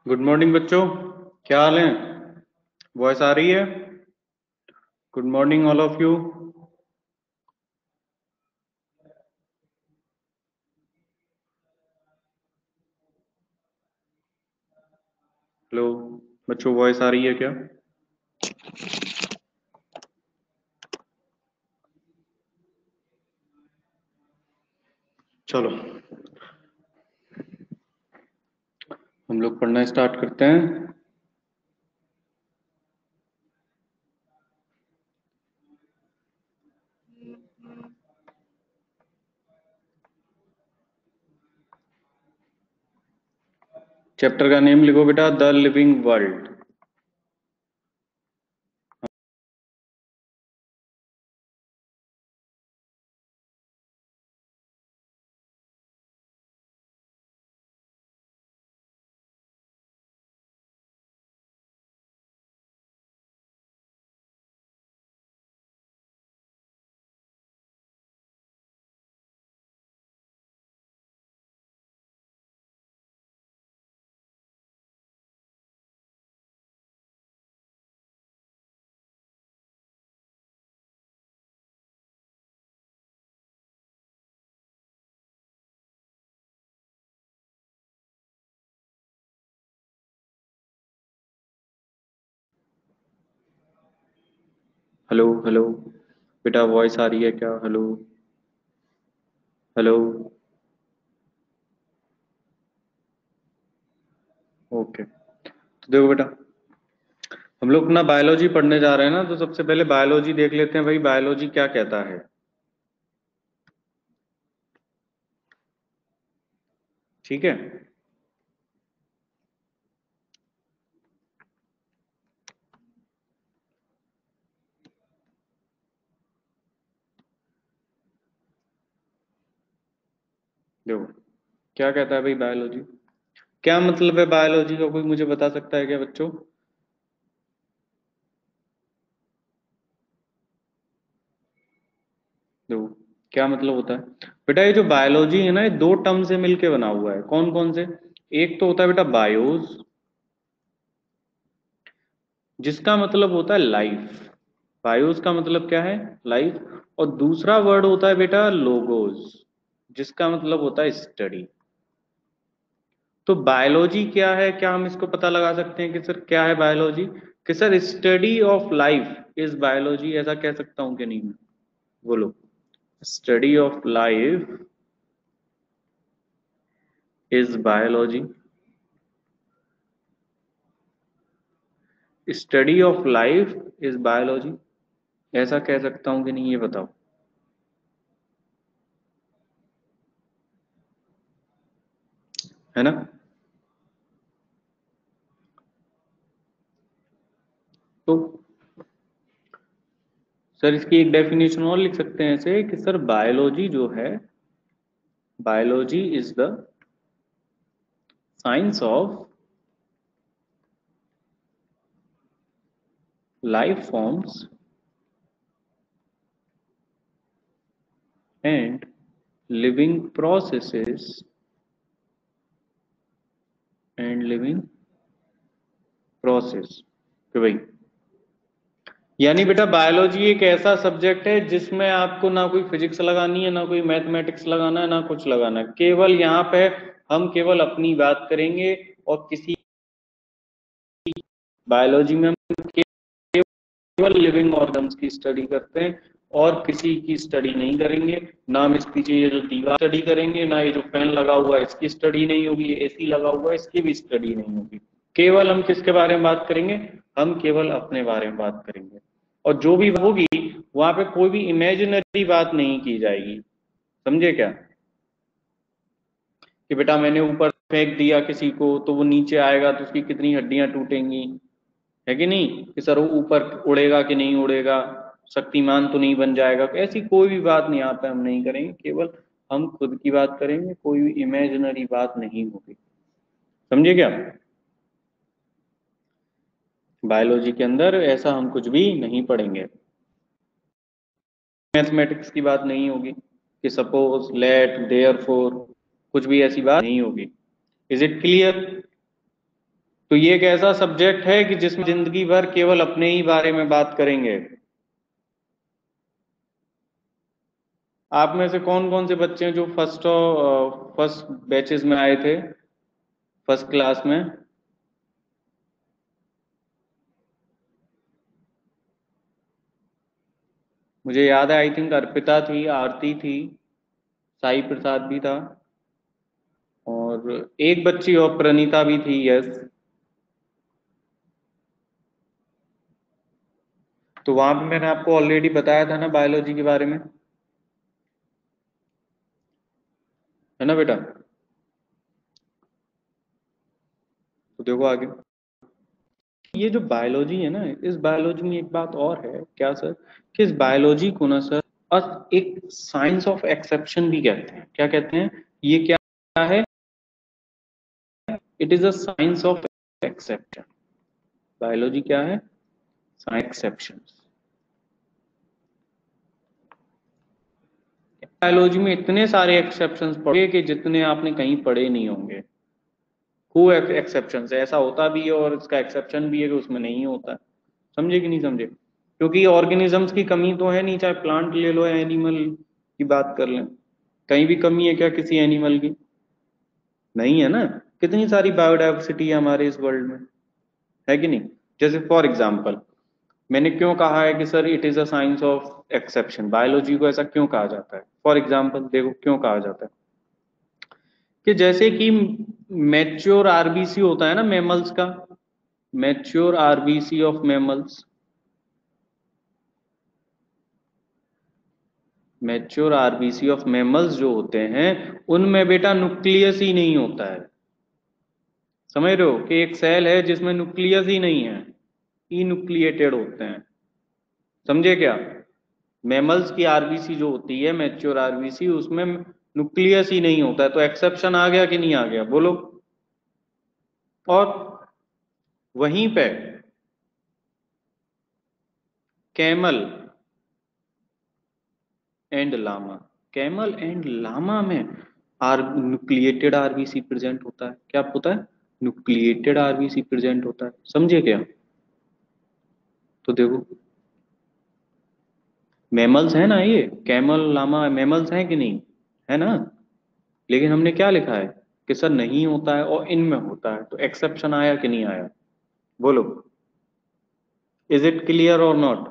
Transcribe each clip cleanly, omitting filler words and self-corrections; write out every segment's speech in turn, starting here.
Good morning बच्चों, क्या हाल है? वॉइस आ रही है? Good morning all of you. Hello बच्चों, वॉइस आ रही है क्या? चलो हम लोग पढ़ना स्टार्ट करते हैं। चैप्टर का नेम लिखो बेटा, the living world. Hello hello बेटा, वॉइस आ रही है क्या? Hello hello. ओके, तो देखो बेटा, हम लोग ना बायोलॉजी पढ़ने जा रहे हैं ना, तो सबसे पहले बायोलॉजी देख लेते हैं भाई, बायोलॉजी क्या कहता है। ठीक है, देखो क्या कहता है भाई बायोलॉजी। क्या मतलब है बायोलॉजी का, कोई मुझे बता सकता है क्या बच्चों? देखो क्या मतलब होता है बेटा, ये जो बायोलॉजी है ना, ये दो टर्म से मिलके बना हुआ है। कौन कौन से? एक तो होता है बेटा बायोस, जिसका मतलब होता है लाइफ। बायोस का मतलब क्या है? लाइफ। और दूसरा वर्ड होता है बेटा लोगोस, जिसका मतलब होता है स्टडी। तो बायोलॉजी क्या है, क्या हम इसको पता लगा सकते हैं कि सर क्या है बायोलॉजी? कि sir study of life is biology, ऐसा कह सकता हूं कि नहीं मैं? बोलो। Study of life is biology. Study of life is biology, ऐसा कह सकता हूं कि नहीं, ये बताओ। है ना? तो सर इसकी एक डेफिनेशन और लिख सकते हैं ऐसे कि सर बायोलॉजी जो है, biology is the science of life forms and living processes and living process. तो भाई यानी बेटा बायोलॉजी एक ऐसा सब्जेक्ट है जिसमें आपको ना कोई फिजिक्स लगानी है, ना कोई मैथमेटिक्स लगाना है, ना कुछ लगाना है। केवल यहाँ पे हम केवल अपनी बात करेंगे, और किसी बायोलॉजी में हम केवल लिविंग ऑर्गन्स की स्टडी करते हैं, और किसी की स्टडी नहीं करेंगे। ना हम इसकी ये जो दीवार स्टडी करेंगे, ना ये जो फैन लगा हुआ है इसकी स्टडी नहीं होगी, ये एसी लगा हुआ है इसकी भी स्टडी नहीं होगी। केवल हम किसके बारे में बात करेंगे? हम केवल अपने बारे में बात करेंगे। और जो भी होगी वहां पे कोई भी इमेजिनरी बात नहीं की जाएगी। समझे क्या? कि बेटा मैंने ऊपर फेंक दिया किसी को तो वो नीचे आएगा तो उसकी कितनी हड्डियां टूटेंगी, है कि नहीं? कि सर वो ऊपर उड़ेगा कि नहीं उड़ेगा, शक्तिमान तो नहीं बन जाएगा। ऐसी कोई भी बात नहीं, यहाँ पे हम नहीं करेंगे। केवल हम खुद की बात करेंगे, कोई भी इमेजिनरी बात नहीं होगी। समझे क्या? बायोलॉजी के अंदर ऐसा हम कुछ भी नहीं पढ़ेंगे। मैथमेटिक्स की बात नहीं होगी कि सपोज लेट देयर फोर, कुछ भी ऐसी बात नहीं होगी। Is it clear? तो ये एक ऐसा सब्जेक्ट है कि जिसमें जिंदगी भर केवल अपने ही बारे में बात करेंगे। आप में से कौन कौन से बच्चे हैं जो फर्स्ट बैचेस में आए थे, फर्स्ट क्लास में? मुझे याद है, आई थिंक अर्पिता थी, आरती थी, साई प्रसाद भी था, और एक बच्ची और प्रणीता भी थी, यस। तो वहां पे मैंने आपको ऑलरेडी बताया था ना बायोलॉजी के बारे में, है ना बेटा? तो देखो आगे, ये जो बायोलॉजी है ना, इस बायोलॉजी में एक बात और है क्या सर, कि इस बायोलॉजी को ना सर और एक साइंस ऑफ एक्सेप्शन भी कहते हैं। क्या कहते हैं? ये क्या है? It is a science of exception. Biology क्या है? Science exception. बायोलॉजी में इतने सारे एक्सेप्शंस पढ़े कि जितने आपने कहीं पढ़े नहीं होंगे। को एक्सेप्शन है, ऐसा होता भी है और इसका एक्सेप्शन भी है कि उसमें नहीं होता है। समझे कि नहीं समझे? क्योंकि ऑर्गेनिजम्स की कमी तो है नहीं, चाहे प्लांट ले लो या एनिमल की बात कर लें, कहीं भी कमी है क्या किसी एनिमल की? नहीं है ना। कितनी सारी बायोडाइवर्सिटी है हमारे इस वर्ल्ड में, है कि नहीं? जैसे फॉर एग्जाम्पल, मैंने क्यों कहा है कि sir it is a science of exception, biology को ऐसा क्यों कहा जाता है? फॉर एग्जाम्पल देखो क्यों कहा जाता है, कि जैसे कि मैच्योर आरबीसी होता है ना मैमल्स का, mature RBC of mammals, mature RBC of mammals जो होते हैं, उनमें बेटा न्यूक्लियस ही नहीं होता है। समझ रहे हो कि एक सेल है जिसमें न्यूक्लियस ही नहीं है, इन्यूक्लिएटेड होते हैं। समझे क्या? मैमल्स की आरबीसी जो होती है, मैच्योर आरबीसी, उसमें न्यूक्लियस ही नहीं होता है। तो एक्सेप्शन आ गया कि नहीं आ गया, बोलो? और वहीं पे camel and llama, camel and llama में आर न्यूक्लिएटेड आरबीसी प्रेजेंट होता है। क्या होता है? न्यूक्लिएटेड आरबीसी प्रेजेंट होता है। समझे क्या? तो देखो, मैमल्स है ना, ये कैमल लामा मैमल्स हैं कि नहीं, है ना? लेकिन हमने क्या लिखा है कि सर नहीं होता है और इनमें होता है। तो एक्सेप्शन आया कि नहीं आया, बोलो? इज इट क्लियर और नॉट?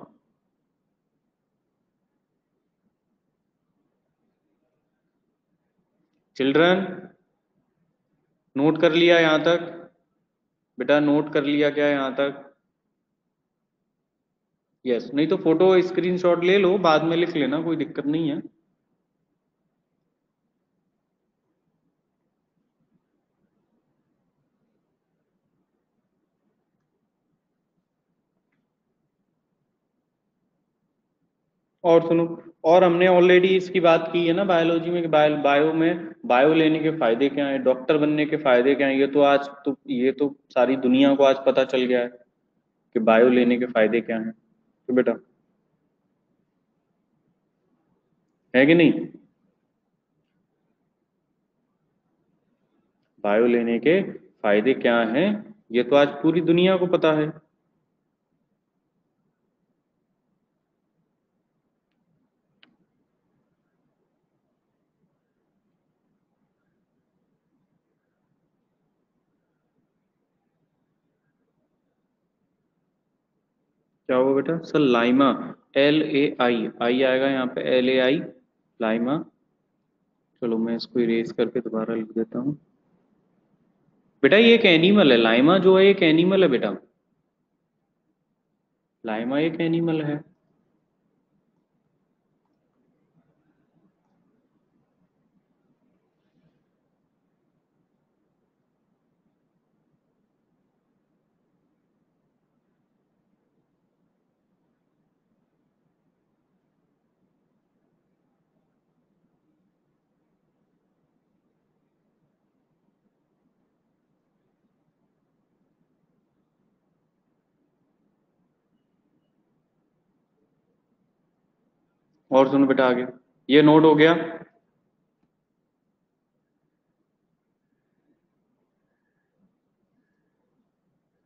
चिल्ड्रन, नोट कर लिया यहां तक? बेटा नोट कर लिया क्या यहां तक? यस, नहीं तो फोटो स्क्रीनशॉट ले लो, बाद में लिख लेना, कोई दिक्कत नहीं है। और सुनो, और हमने ऑलरेडी इसकी बात की है ना बायोलॉजी में कि बायो में बायो लेने के फायदे क्या हैं, डॉक्टर बनने के फायदे क्या हैं। ये तो सारी दुनिया को आज पता चल गया है कि बायो लेने के फायदे क्या हैं। तो बेटा, है कि नहीं? बायो लेने के फायदे क्या हैं, ये तो आज पूरी दुनिया को पता है। क्या होगा बेटा? सर लाइमा, LAI, आई आएगा यहाँ पे, LAI, लाइमा। चलो मैं इसको इरेज करके दोबारा लिख देता हूँ। बेटा ये एक एनिमल है, लाइमा जो है एक एनिमल है बेटा, लाइमा एक एनिमल है। और सुनो बेटा आगे, ये नोट हो गया।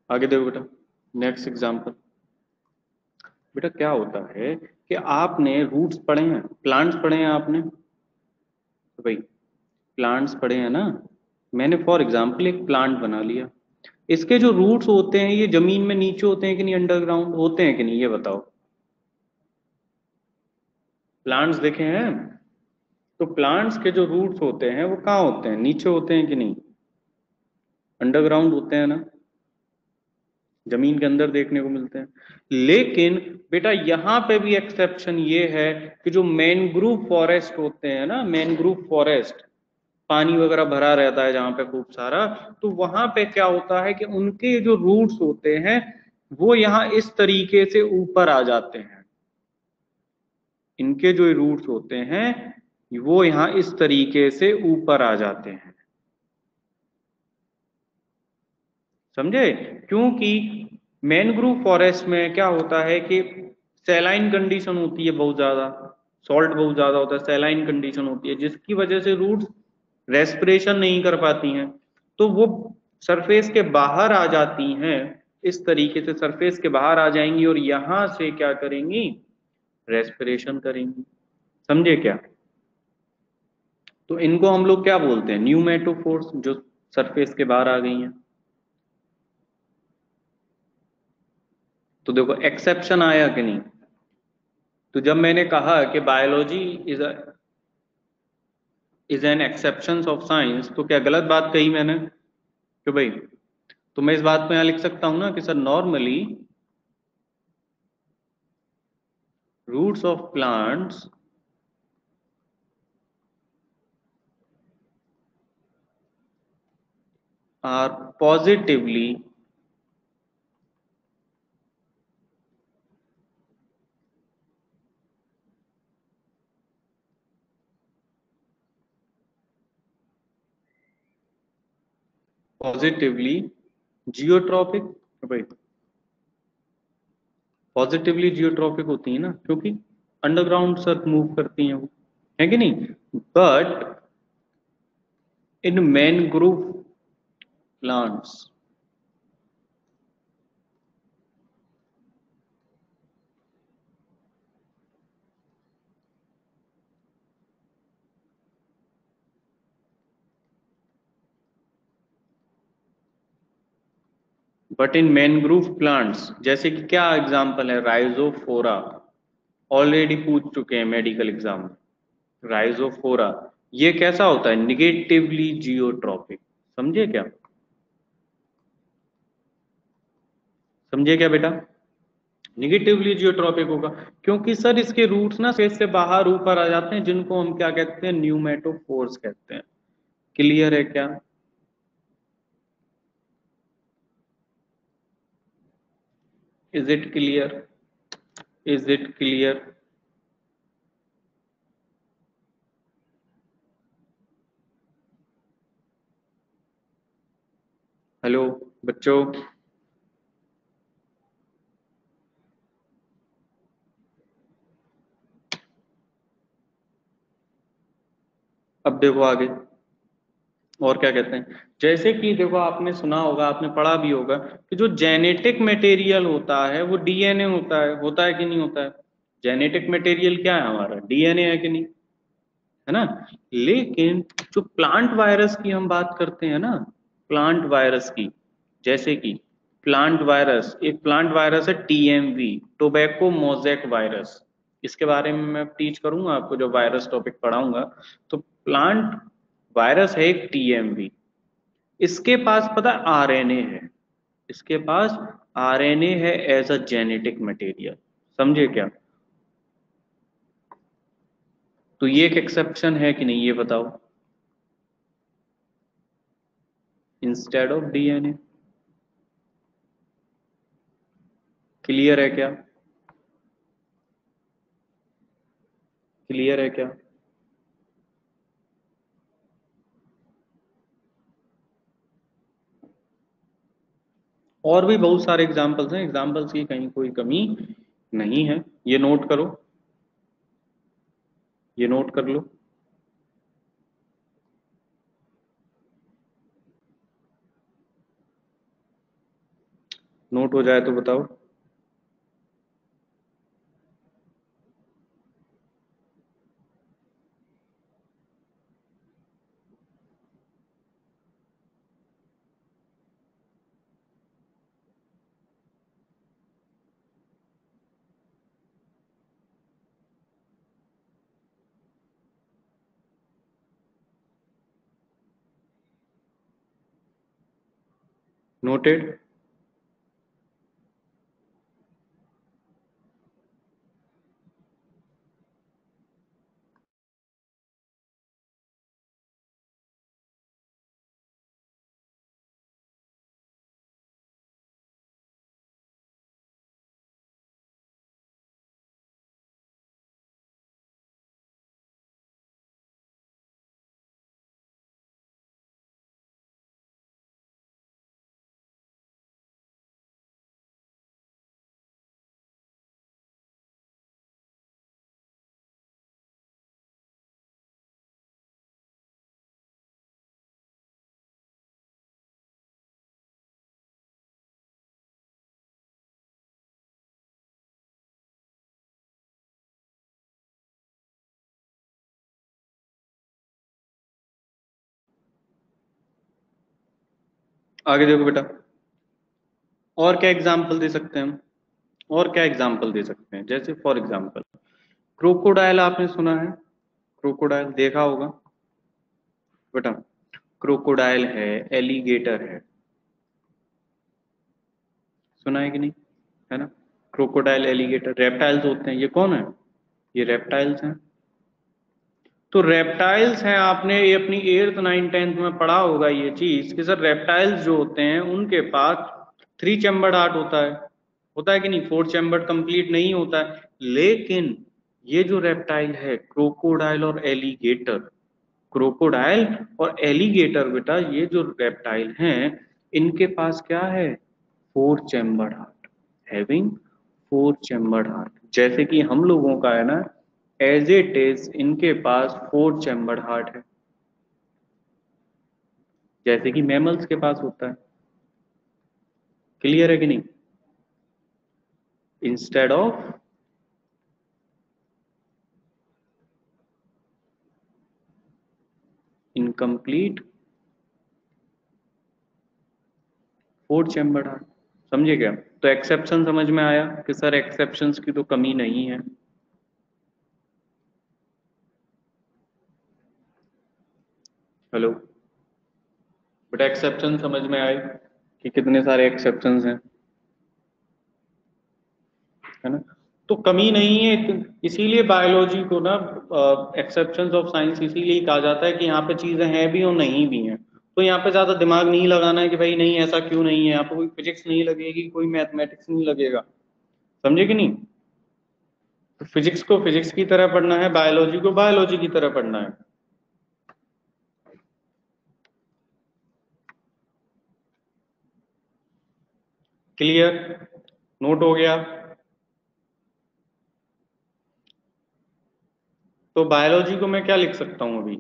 आगे देखो बेटा, नेक्स्ट एग्जांपल। बेटा क्या होता है कि आपने रूट्स पढ़े हैं, प्लांट्स पढ़े हैं आपने, तो भाई प्लांट्स पढ़े हैं ना। मैंने फॉर एग्जांपल एक प्लांट बना लिया, इसके जो रूट्स होते हैं ये जमीन में नीचे होते हैं कि नहीं, अंडरग्राउंड होते हैं कि नहीं, ये बताओ। प्लांट्स देखे हैं, तो प्लांट्स के जो रूट्स होते हैं वो कहाँ होते हैं, नीचे होते हैं कि नहीं, अंडरग्राउंड होते हैं ना, जमीन के अंदर देखने को मिलते हैं। लेकिन बेटा यहाँ पे भी एक्सेप्शन ये है कि जो मैनग्रूव फॉरेस्ट होते हैं ना, मैनग्रूव फॉरेस्ट, पानी वगैरह भरा रहता है जहां पे खूब सारा, तो वहां पे क्या होता है कि उनके जो रूट्स होते हैं वो यहाँ इस तरीके से ऊपर आ जाते हैं। इनके जो रूट्स होते हैं वो यहाँ इस तरीके से ऊपर आ जाते हैं, समझे। क्योंकि मैनग्रूव फॉरेस्ट में क्या होता है कि सैलाइन कंडीशन होती है बहुत ज्यादा, सॉल्ट बहुत ज्यादा होता है, सैलाइन कंडीशन होती है, जिसकी वजह से रूट्स रेस्पिरेशन नहीं कर पाती हैं, तो वो सरफेस के बाहर आ जाती हैं, इस तरीके से सरफेस के बाहर आ जाएंगी और यहां से क्या करेंगी, रेस्पिरेशन करेंगी, समझे क्या। तो इनको हम लोग क्या बोलते हैं, न्यूमेटोफोर्स, जो सरफेस के बाहर आ गई हैं। तो देखो एक्सेप्शन आया कि नहीं। तो जब मैंने कहा कि biology is is an exception of science, तो क्या गलत बात कही मैंने, कि भाई, तो मैं इस बात में यहां लिख सकता हूं ना कि sir normally roots of plants are positively positively geotropic. भाई पॉजिटिवली जियोट्रॉपिक होती है ना, क्योंकि अंडरग्राउंड सर मूव करती हैं वो, है कि नहीं। But in mangrove plants, but in mangrove plants, जैसे कि क्या एग्जांपल है, राइजोफोरा, ऑलरेडी पूछ चुके हैं मेडिकल एग्जाम में। राइजोफोरा ये कैसा होता है, निगेटिवली जियोट्रॉपिक, समझे क्या, समझे क्या बेटा। निगेटिवली जियोट्रॉपिक होगा क्योंकि सर इसके रूट्स ना फेस से बाहर ऊपर आ जाते हैं, जिनको हम क्या कहते हैं, न्यूमेटोफोर्स कहते हैं। क्लियर है क्या। Is it clear, is it clear. Hello बच्चों। अब देखो आगे, और क्या कहते हैं, जैसे कि देखो आपने सुना होगा, आपने पढ़ा भी होगा कि जो जेनेटिक मटेरियल होता है वो डीएनए होता है कि नहीं होता है। जेनेटिक मटेरियल क्या है हमारा, डीएनए है कि नहीं, है ना। लेकिन जो प्लांट वायरस की हम बात करते हैं ना, प्लांट वायरस की, जैसे कि प्लांट वायरस, एक प्लांट वायरस है टीएमवी, टोबैको मोज़ेक वायरस, इसके बारे में मैं टीच करूंगा आपको जब वायरस टॉपिक पढ़ाऊंगा। तो प्लांट वायरस है एक टीएमवी, इसके पास पता आरएनए है, इसके पास आरएनए है एज अ जेनेटिक मटेरियल, समझे क्या। तो ये एक एक्सेप्शन है कि नहीं, ये बताओ, इंस्टेड ऑफ डीएनए। क्लियर है क्या, क्लियर है क्या। और भी बहुत सारे एग्जाम्पल्स हैं, एग्जाम्पल्स की कहीं कोई कमी नहीं है, ये नोट करो, ये नोट कर लो। नोट हो जाए तो बताओ। नोटेड। आगे देखो बेटा, और क्या एग्जाम्पल दे सकते हैं हम? और क्या एग्जाम्पल दे सकते हैं? जैसे फॉर एग्जाम्पल क्रोकोडाइल, आपने सुना है? क्रोकोडाइल देखा होगा बेटा। क्रोकोडाइल है, एलिगेटर है, सुना है कि नहीं? है ना? क्रोकोडाइल, एलिगेटर रेप्टाइल्स होते हैं। ये कौन है? ये रेप्टाइल्स हैं। तो रेप्टाइल्स हैं, आपने ये अपनी 8th 9th 10th में पढ़ा होगा ये चीज कि सर रेप्टाइल्स जो होते हैं उनके पास 3 चैम्बर्ड हार्ट होता है कि नहीं? 4 चैम्बर्ड कंप्लीट नहीं होता है। लेकिन ये जो रेप्टाइल है, क्रोकोडाइल और एलिगेटर, क्रोकोडाइल और एलिगेटर बेटा, ये जो रेप्टाइल हैं इनके पास क्या है? 4 chambered heart, having 4 chambered heart. जैसे कि हम लोगों का है ना, एज इट इज इनके पास 4 चैम्बर्ड हार्ट है, जैसे कि मैमल्स के पास होता है। क्लियर है कि नहीं? Instead of incomplete 4 chambered heart. समझे क्या? तो एक्सेप्शन समझ में आया कि सर एक्सेप्शंस की तो कमी नहीं है। हेलो बट एक्सेप्शन समझ में आए कि कितने सारे एक्सेप्शंस हैं? है ना? तो कमी नहीं है। इसीलिए बायोलॉजी को ना एक्सेप्शंस ऑफ साइंस इसीलिए कहा जाता है कि यहाँ पे चीजें हैं भी और नहीं भी हैं। तो यहाँ पे ज्यादा दिमाग नहीं लगाना है कि भाई नहीं ऐसा क्यों नहीं है। यहाँ पे कोई फिजिक्स नहीं लगेगी, कोई मैथमेटिक्स नहीं लगेगा। समझे कि नहीं? तो फिजिक्स को फिजिक्स की तरह पढ़ना है, बायोलॉजी को बायोलॉजी की तरह पढ़ना है। क्लियर? नोट हो गया? तो बायोलॉजी को मैं क्या लिख सकता हूँ अभी?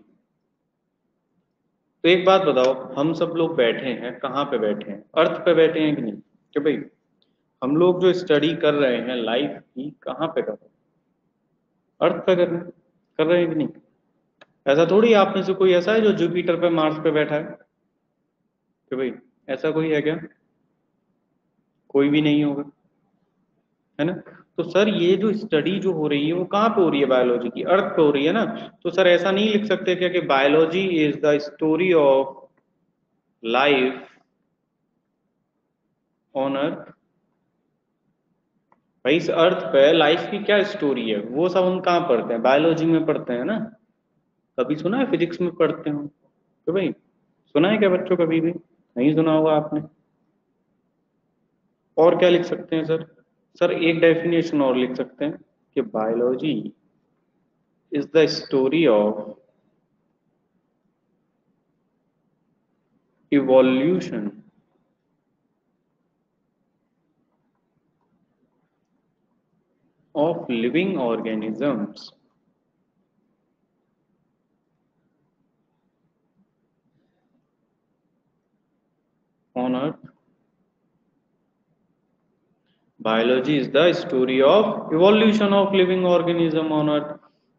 तो एक बात बताओ, हम सब लोग बैठे हैं, कहाँ पे बैठे हैं? अर्थ पे बैठे हैं कि नहीं? कि भाई हम लोग जो स्टडी कर रहे हैं लाइफ की, कहाँ पे कर रहे हैं? अर्थ पे कर रहे हैं कि नहीं? ऐसा थोड़ी आप में से कोई ऐसा है जो जुपिटर पे, मार्स पे बैठा है? कि भाई ऐसा कोई है क्या? कोई भी नहीं होगा। है ना? तो सर ये जो स्टडी जो हो रही है वो कहाँ पे हो रही है? बायोलॉजी की अर्थ पे हो रही है ना? तो सर ऐसा नहीं लिख सकते क्या कि biology is the story of life on earth? भाई इस अर्थ पे लाइफ की क्या स्टोरी है वो सब हम कहाँ पढ़ते हैं? बायोलॉजी में पढ़ते हैं ना। कभी सुना है फिजिक्स में पढ़ते हो? तो भाई सुना है क्या बच्चों कभी भी? नहीं सुना होगा आपने। और क्या लिख सकते हैं सर? सर एक डेफिनेशन और लिख सकते हैं कि biology is the story of evolution of living organisms on earth biology is the story of evolution of living organism on earth.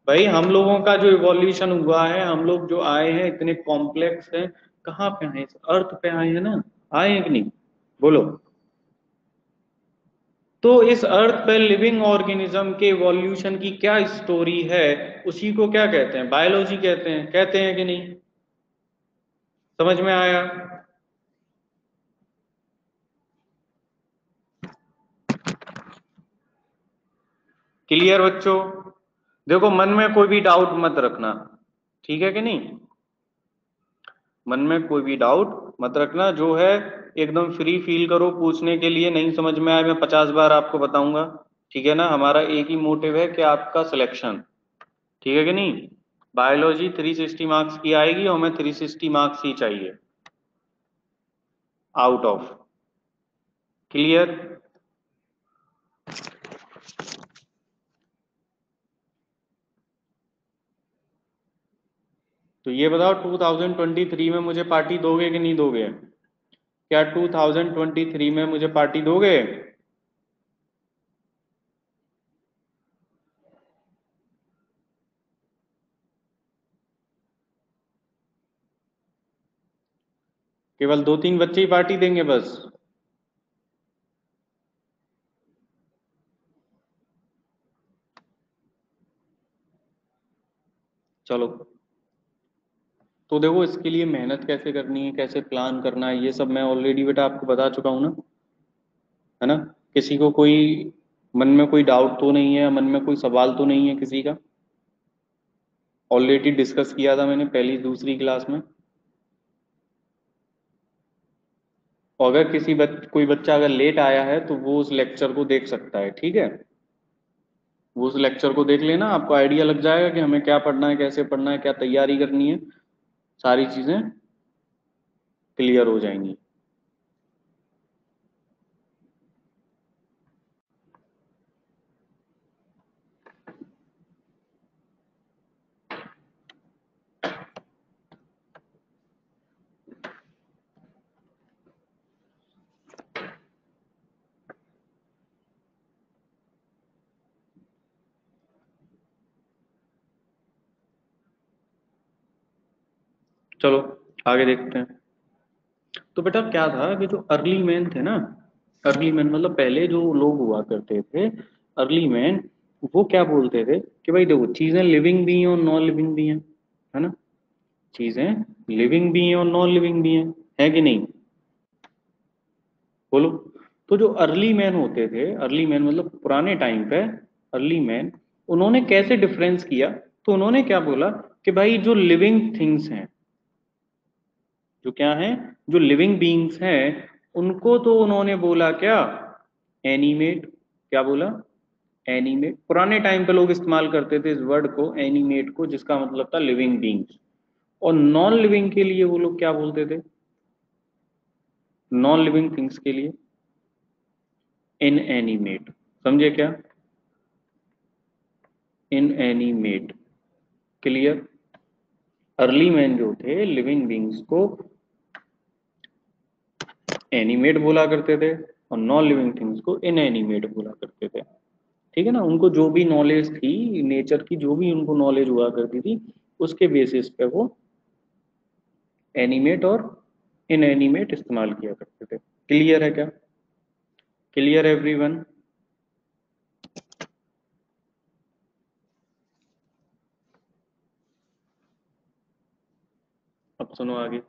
भाई हम लोगों का जो इवोल्यूशन हुआ है, हम लोग जो आए हैं इतने कॉम्प्लेक्स हैं, कहाँ पे आए? अर्थ पे आए हैं ना, आए हैं कि नहीं? बोलो। तो इस अर्थ पे लिविंग ऑर्गेनिज्म के इवोल्यूशन की क्या स्टोरी है, उसी को क्या कहते हैं? बायोलॉजी कहते हैं कि नहीं? समझ में आया? क्लियर बच्चों? देखो, मन में कोई भी डाउट मत रखना, ठीक है कि नहीं? मन में कोई भी डाउट मत रखना, जो है एकदम फ्री फील करो पूछने के लिए। नहीं समझ में आए मैं 50 बार आपको बताऊंगा, ठीक है ना? हमारा एक ही मोटिव है कि आपका सिलेक्शन, ठीक है कि नहीं? बायोलॉजी 360 मार्क्स की आएगी और हमें 360 मार्क्स ही चाहिए आउट ऑफ। क्लियर? तो ये बताओ, 2023 में मुझे पार्टी दोगे कि नहीं दोगे? क्या 2023 में मुझे पार्टी दोगे? केवल 2-3 बच्चे ही पार्टी देंगे बस? चलो, तो देखो इसके लिए मेहनत कैसे करनी है, कैसे प्लान करना है, ये सब मैं ऑलरेडी बेटा आपको बता चुका हूँ ना, है ना? किसी को कोई मन में कोई डाउट तो नहीं है, मन में कोई सवाल तो नहीं है किसी का? ऑलरेडी डिस्कस किया था मैंने पहली दूसरी क्लास में। और अगर कोई बच्चा अगर लेट आया है तो वो उस लेक्चर को देख सकता है, ठीक है? वो उस लेक्चर को देख लेना, आपको आइडिया लग जाएगा कि हमें क्या पढ़ना है, कैसे पढ़ना है, क्या तैयारी करनी है, सारी चीजें क्लियर हो जाएंगी। चलो आगे देखते हैं। तो बेटा क्या था कि जो अर्ली मैन थे ना, अर्ली मैन मतलब पहले जो लोग हुआ करते थे, अर्ली मैन, वो क्या बोलते थे कि भाई देखो, चीजें लिविंग भी हैं और नॉन लिविंग भी हैं, है ना? चीजें लिविंग भी हैं और नॉन लिविंग भी हैं, है कि नहीं? बोलो। तो जो अर्ली मैन होते थे, अर्ली मैन मतलब पुराने टाइम पे अर्ली मैन, उन्होंने कैसे डिफरेंस किया? तो उन्होंने क्या बोला कि भाई जो लिविंग थिंग्स हैं, जो क्या हैं, जो लिविंग बीइंग्स हैं, उनको तो उन्होंने बोला क्या? एनिमेट। क्या बोला? एनिमेट। पुराने टाइम पे लोग इस्तेमाल करते थे इस वर्ड को, एनिमेट को, जिसका मतलब था लिविंग बीइंग्स। और नॉन लिविंग के लिए वो लोग क्या बोलते थे? नॉन लिविंग थिंग्स के लिए इनएनिमेट। समझे क्या? इनएनिमेट। क्लियर? अर्ली मैन जो थे लिविंग बीइंग्स को एनिमेट बोला करते थे और नॉन लिविंग थिंग्स को इनएनिमेट बोला करते थे, ठीक है ना? उनको जो भी नॉलेज थी नेचर की, जो भी उनको नॉलेज हुआ करती थी, उसके बेसिस पे वो एनिमेट और इनएनिमेट इस्तेमाल किया करते थे। क्लियर है क्या? Clear everyone? अब सुनो आगे।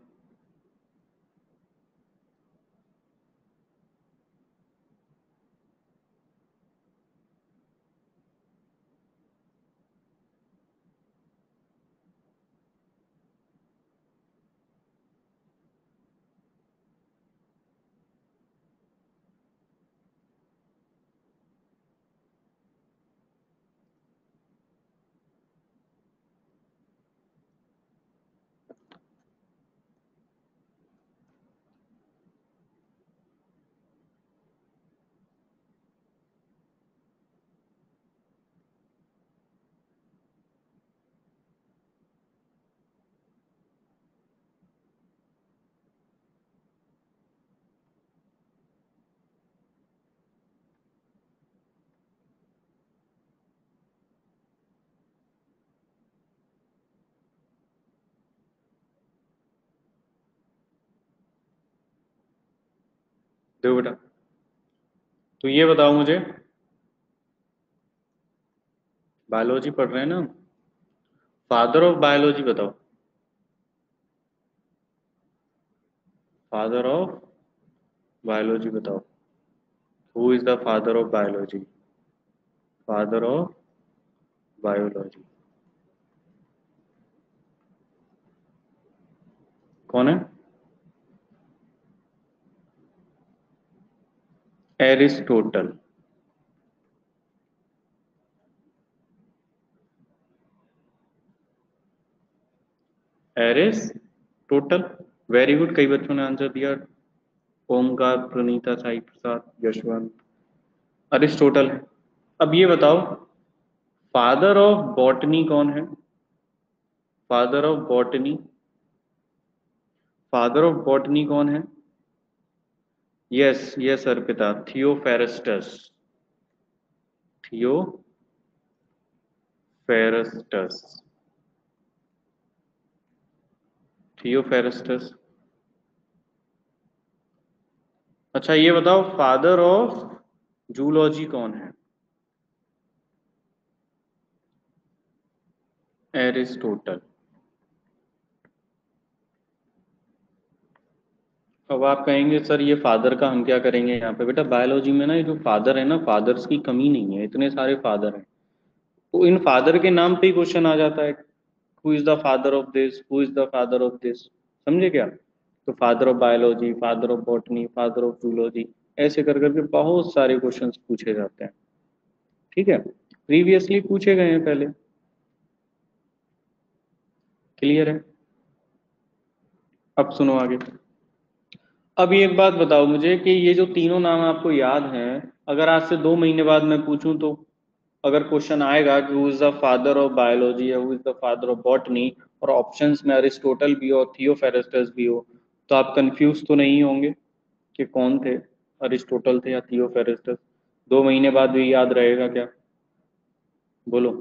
देखो बेटा, तो ये बताओ मुझे, बायोलॉजी पढ़ रहे हैं ना, फादर ऑफ बायोलॉजी बताओ, फादर ऑफ बायोलॉजी बताओ, who is the father of biology, father of biology कौन है? एरिस्टोटल। एरिस्टोटल, वेरी गुड, कई बच्चों ने आंसर दिया, ओमकार, प्रणीता, साई प्रसाद, यशवंत, अरिस्टोटल है। अब ये बताओ, फादर ऑफ बॉटनी कौन है? Father of botany, father of botany कौन है? Yes yes Arpita, Theophrastus, Theophrastus, Theophrastus. अच्छा ये बताओ, फादर ऑफ जूलॉजी कौन है? एरिस्टोटल। अब आप कहेंगे सर ये फादर का हम क्या करेंगे यहाँ पे? बेटा बायोलॉजी में ना ये जो फादर है ना, फादर्स की कमी नहीं है, इतने सारे फादर हैं, तो इन फादर के नाम पे ही क्वेश्चन आ जाता है, who is the father of this, who is the father of this, समझे क्या? तो father of biology, father of botany, father of zoology, ऐसे कर करके बहुत सारे क्वेश्चंस पूछे जाते हैं, ठीक है, प्रीवियसली पूछे गए हैं पहले। क्लियर है? अब सुनो आगे। अब ये एक बात बताओ मुझे कि ये जो तीनों नाम आपको याद हैं, अगर आज से 2 महीने बाद मैं पूछूं तो, अगर क्वेश्चन आएगा कि who is the father of biology या who is the father of botany, और ऑप्शंस में अरिस्टोटल भी हो, थियोफेरेस्टस भी हो, तो आप कंफ्यूज तो नहीं होंगे कि कौन थे, अरिस्टोटल थे या थियोफेरेस्टस? 2 महीने बाद भी याद रहेगा क्या? बोलो,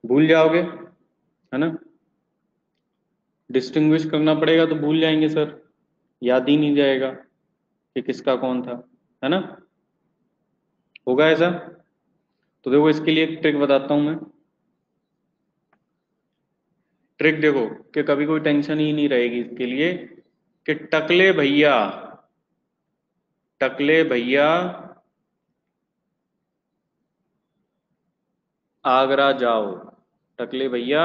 भूल जाओगे, है ना? डिस्टिंग्विश करना पड़ेगा तो भूल जाएंगे सर, याद ही नहीं जाएगा कि किसका कौन था, है ना? होगा ऐसा? तो देखो इसके लिए एक ट्रिक बताता हूं मैं। ट्रिक देखो, कि कभी कोई टेंशन ही नहीं रहेगी इसके लिए, कि टकले भैया, टकले भैया आगरा जाओ, टकले भैया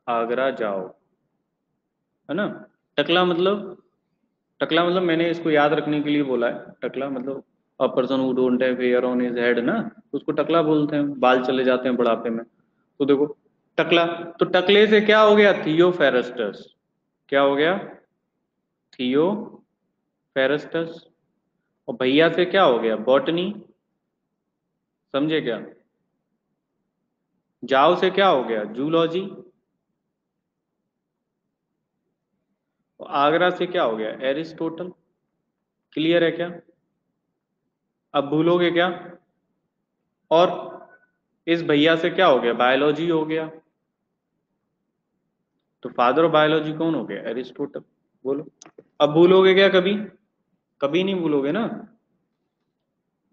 आगरा जाओ, है ना? टकला मतलब, टकला मतलब मैंने इसको याद रखने के लिए बोला है, टकला मतलब a person who don't have hair on his head ना, तो उसको टकला बोलते हैं, बाल चले जाते हैं बुढ़ापे में, तो देखो टकला, तो टकले से क्या हो गया? थियोफेरेस्टस, क्या हो गया? थियोफेरेस्टस। और भैया से क्या हो गया? बॉटनी, समझे क्या? जाओ से क्या हो गया? जूलॉजी। और आगरा से क्या हो गया? एरिस्टोटल। क्लियर है क्या? अब भूलोगे क्या? और इस भैया से क्या हो गया? बायोलॉजी हो गया, तो फादर ऑफ बायोलॉजी कौन हो गया? एरिस्टोटल। बोलो, अब भूलोगे क्या कभी? कभी नहीं भूलोगे ना,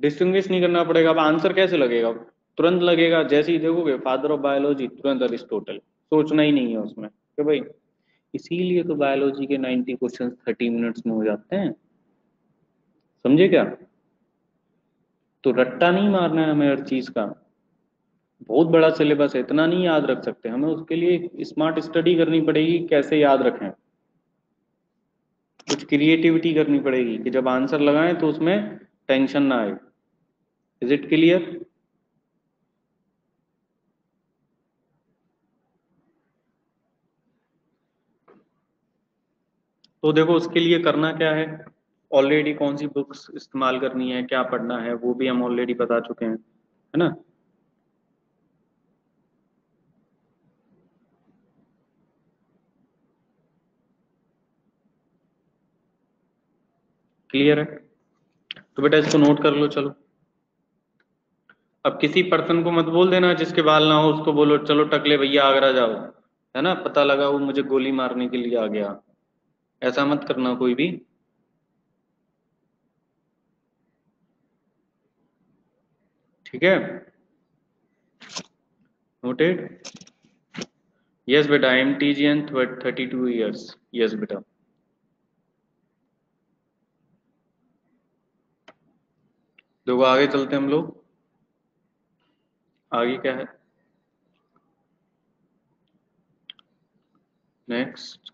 डिस्टिंग्विश नहीं करना पड़ेगा। अब आंसर कैसे लगेगा? तुरंत लगेगा, जैसे ही देखोगे फादर ऑफ बायोलॉजी, तुरंत अरिस्टोटल, सोचना ही नहीं है उसमें कि भाई, इसीलिए तो बायोलॉजी के 90 क्वेश्चन 30 मिनट्स में हो जाते हैं, समझे क्या? तो रट्टा नहीं मारना है हमें हर चीज का, बहुत बड़ा सिलेबस है, इतना नहीं याद रख सकते, हमें उसके लिए स्मार्ट स्टडी करनी पड़ेगी, कैसे याद रखें, कुछ क्रिएटिविटी करनी पड़ेगी कि जब आंसर लगाएं तो उसमें टेंशन ना आए। Is it clear? तो देखो उसके लिए करना क्या है, ऑलरेडी कौन सी बुक्स इस्तेमाल करनी है, क्या पढ़ना है, वो भी हम ऑलरेडी बता चुके हैं, है ना? क्लियर है? तो बेटा इसको नोट कर लो, चलो। अब किसी पर्सन को मत बोल देना जिसके बाल ना हो, उसको बोलो चलो टकले भैया आगरा जाओ, है ना, पता लगा वो मुझे गोली मारने के लिए आ गया, ऐसा मत करना कोई भी, ठीक है, नोटेड। यस बेटा, MTGN 32 ईयर्स, यस बेटा। देखो आगे चलते हैं हम लोग, आगे क्या है नेक्स्ट।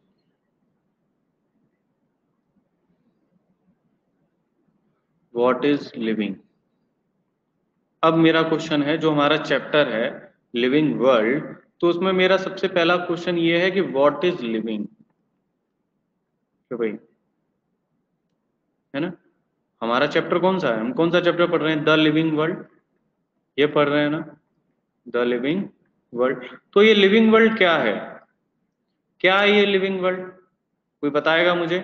What is living. अब मेरा क्वेश्चन है, जो हमारा चैप्टर है लिविंग वर्ल्ड, तो उसमें मेरा सबसे पहला क्वेश्चन ये है कि व्हाट इज लिविंग, तो भाई है ना, हमारा चैप्टर कौन सा है, हम कौन सा चैप्टर पढ़ रहे हैं, द लिविंग वर्ल्ड, ये पढ़ रहे हैं ना, द लिविंग वर्ल्ड। तो ये लिविंग वर्ल्ड क्या है, क्या है ये लिविंग वर्ल्ड, कोई बताएगा मुझे।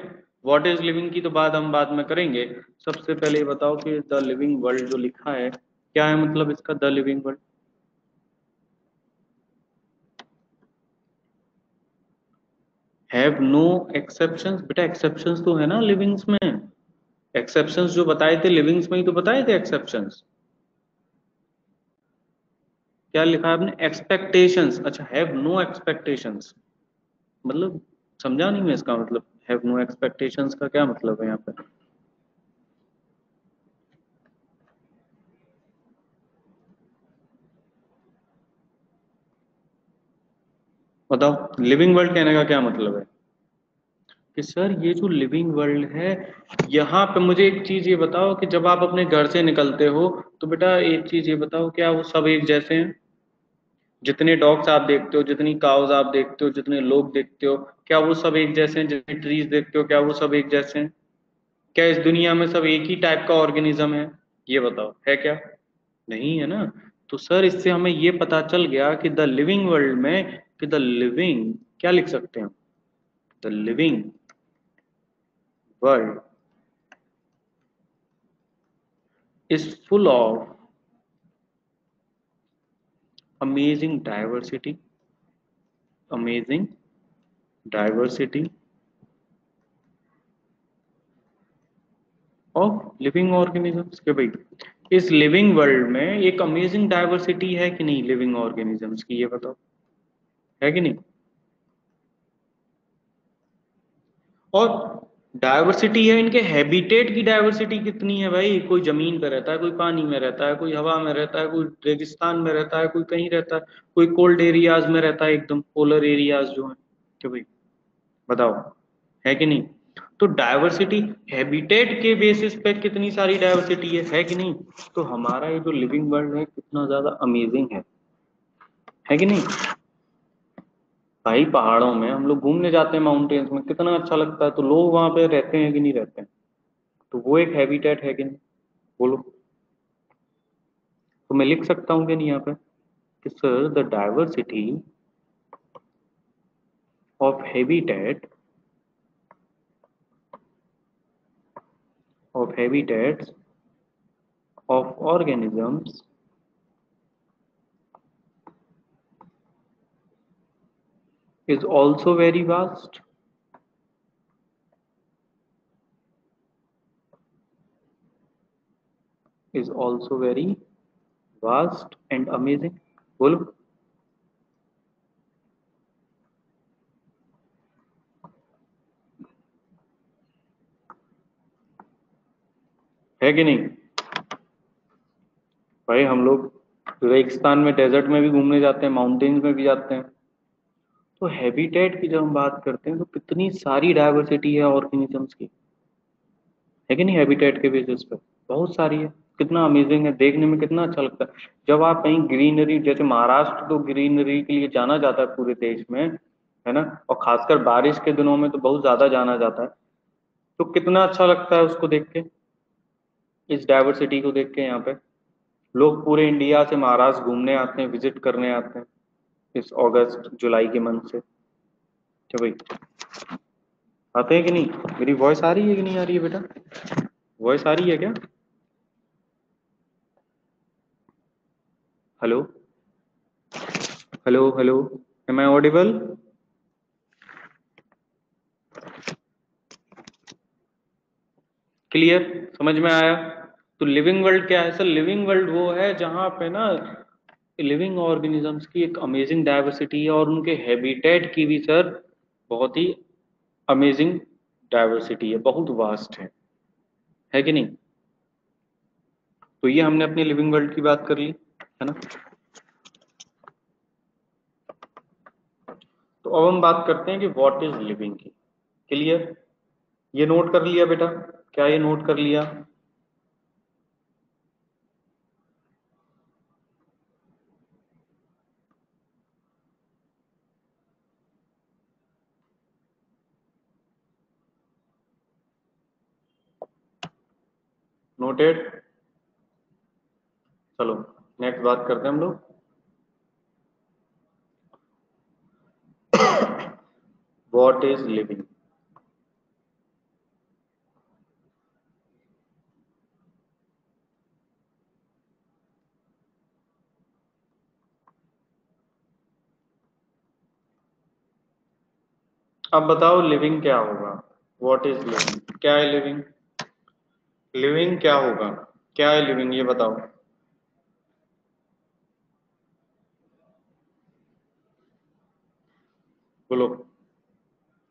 व्हाट इज लिविंग की तो बात हम बाद में करेंगे, सबसे पहले ये बताओ कि द लिविंग वर्ल्ड जो लिखा है क्या है, मतलब इसका the living world. Have no exceptions, बेटा एक्सेप्शंस तो है ना लिविंग्स में, एक्सेप्शंस जो बताए थे लिविंग्स में ही तो बताए थे एक्सेप्शंस। क्या लिखा है आपने, एक्सपेक्टेशंस, अच्छा हैव नो एक्सपेक्टेशंस, मतलब समझा नहीं मैं इसका मतलब, हैव नो एक्सपेक्टेशंस का क्या मतलब है यहाँ पे। बताओ लिविंग वर्ल्ड कहने का क्या मतलब है, कि सर ये जो लिविंग वर्ल्ड है, यहाँ पे मुझे एक चीज ये बताओ कि जब आप अपने घर से निकलते हो तो बेटा एक चीज ये बताओ, क्या वो सब एक जैसे हैं, जितने डॉग्स आप देखते हो, जितनी काउज आप देखते हो, जितने लोग देखते हो, क्या वो सब एक जैसे हैं, जितने ट्रीज देखते हो क्या वो सब एक जैसे हैं, क्या इस दुनिया में सब एक ही टाइप का ऑर्गेनिज्म है, ये बताओ है क्या, नहीं है ना। तो सर इससे हमें ये पता चल गया कि द लिविंग वर्ल्ड में, कि द लिविंग क्या लिख सकते हैं, the living world is full of amazing diversity, amazing diversity of living organisms, के भाई इस लिविंग वर्ल्ड में एक अमेजिंग डाइवर्सिटी है कि नहीं लिविंग ऑर्गेनिजम्स की, ये बताओ है कि नहीं। और डाइवर्सिटी है, इनके हैबिटेट की डाइवर्सिटी कितनी है भाई, कोई जमीन पे रहता है, कोई पानी में रहता है, कोई हवा में रहता है, कोई रेगिस्तान में रहता है, कोई कहीं रहता है, कोई कोल्ड एरियाज में रहता है, एकदम पोलर एरियाज जो है, तो भाई बताओ है कि नहीं। तो डाइवर्सिटी हैबिटेट के बेसिस पे कितनी सारी डाइवर्सिटी है कि नहीं। तो हमारा ये जो लिविंग वर्ल्ड है कितना ज्यादा अमेजिंग है कि नहीं। भाई पहाड़ों में हम लोग घूमने जाते हैं, माउंटेन्स में कितना अच्छा लगता है, तो लोग वहां पे रहते हैं कि नहीं रहते हैं, तो वो एक हैबिटेट है कि नहीं, बोलो। तो मैं लिख सकता हूँ कि नहीं यहाँ पे, कि sir the diversity of habitat, of habitats of organisms is also very vast, is also very vast and amazing, बोलो है कि नहीं। भाई हम लोग रेगिस्तान में, डेजर्ट में भी घूमने जाते हैं, माउंटेन्स में भी जाते हैं, तो हैबिटेट की जब हम बात करते हैं तो कितनी सारी डाइवर्सिटी है ऑर्गेनिजम्स की, है कि नहीं, हैबिटेट के बेसिस पे बहुत सारी है, कितना अमेजिंग है, देखने में कितना अच्छा लगता है। जब आप कहीं ग्रीनरी, जैसे महाराष्ट्र तो ग्रीनरी के लिए जाना जाता है पूरे देश में, है ना, और खासकर बारिश के दिनों में तो बहुत ज्यादा जाना जाता है, तो कितना अच्छा लगता है उसको देख के, इस डाइवर्सिटी को देख के। यहाँ पे लोग पूरे इंडिया से महाराष्ट्र घूमने आते हैं, विजिट करने आते हैं इस अगस्त जुलाई के मंथ से, क्या भाई आते हैं कि नहीं। मेरी वॉइस आ रही है कि नहीं आ रही है बेटा, वॉइस आ रही है क्या, hello hello hello, am I audible, clear, समझ में आया। तो लिविंग वर्ल्ड क्या है सर? लिविंग वर्ल्ड वो है जहां पे ना लिविंग ऑर्गेनिजम्स की एक अमेजिंग डाइवर्सिटी है और उनके हैबिटेट की भी सर बहुत ही अमेजिंग डाइवर्सिटी है, बहुत वास्ट है कि नहीं? तो ये हमने अपने लिविंग वर्ल्ड की बात कर ली, है ना। तो अब हम बात करते हैं कि व्हाट इज लिविंग की। क्लियर? ये नोट कर लिया बेटा? क्या ये नोट कर लिया? नोटेड? चलो नेक्स्ट बात करते हैं हम लोग। What is living? अब बताओ लिविंग क्या होगा? What is living? क्या है लिविंग? लिविंग क्या होगा? क्या है लिविंग ये बताओ। बोलो,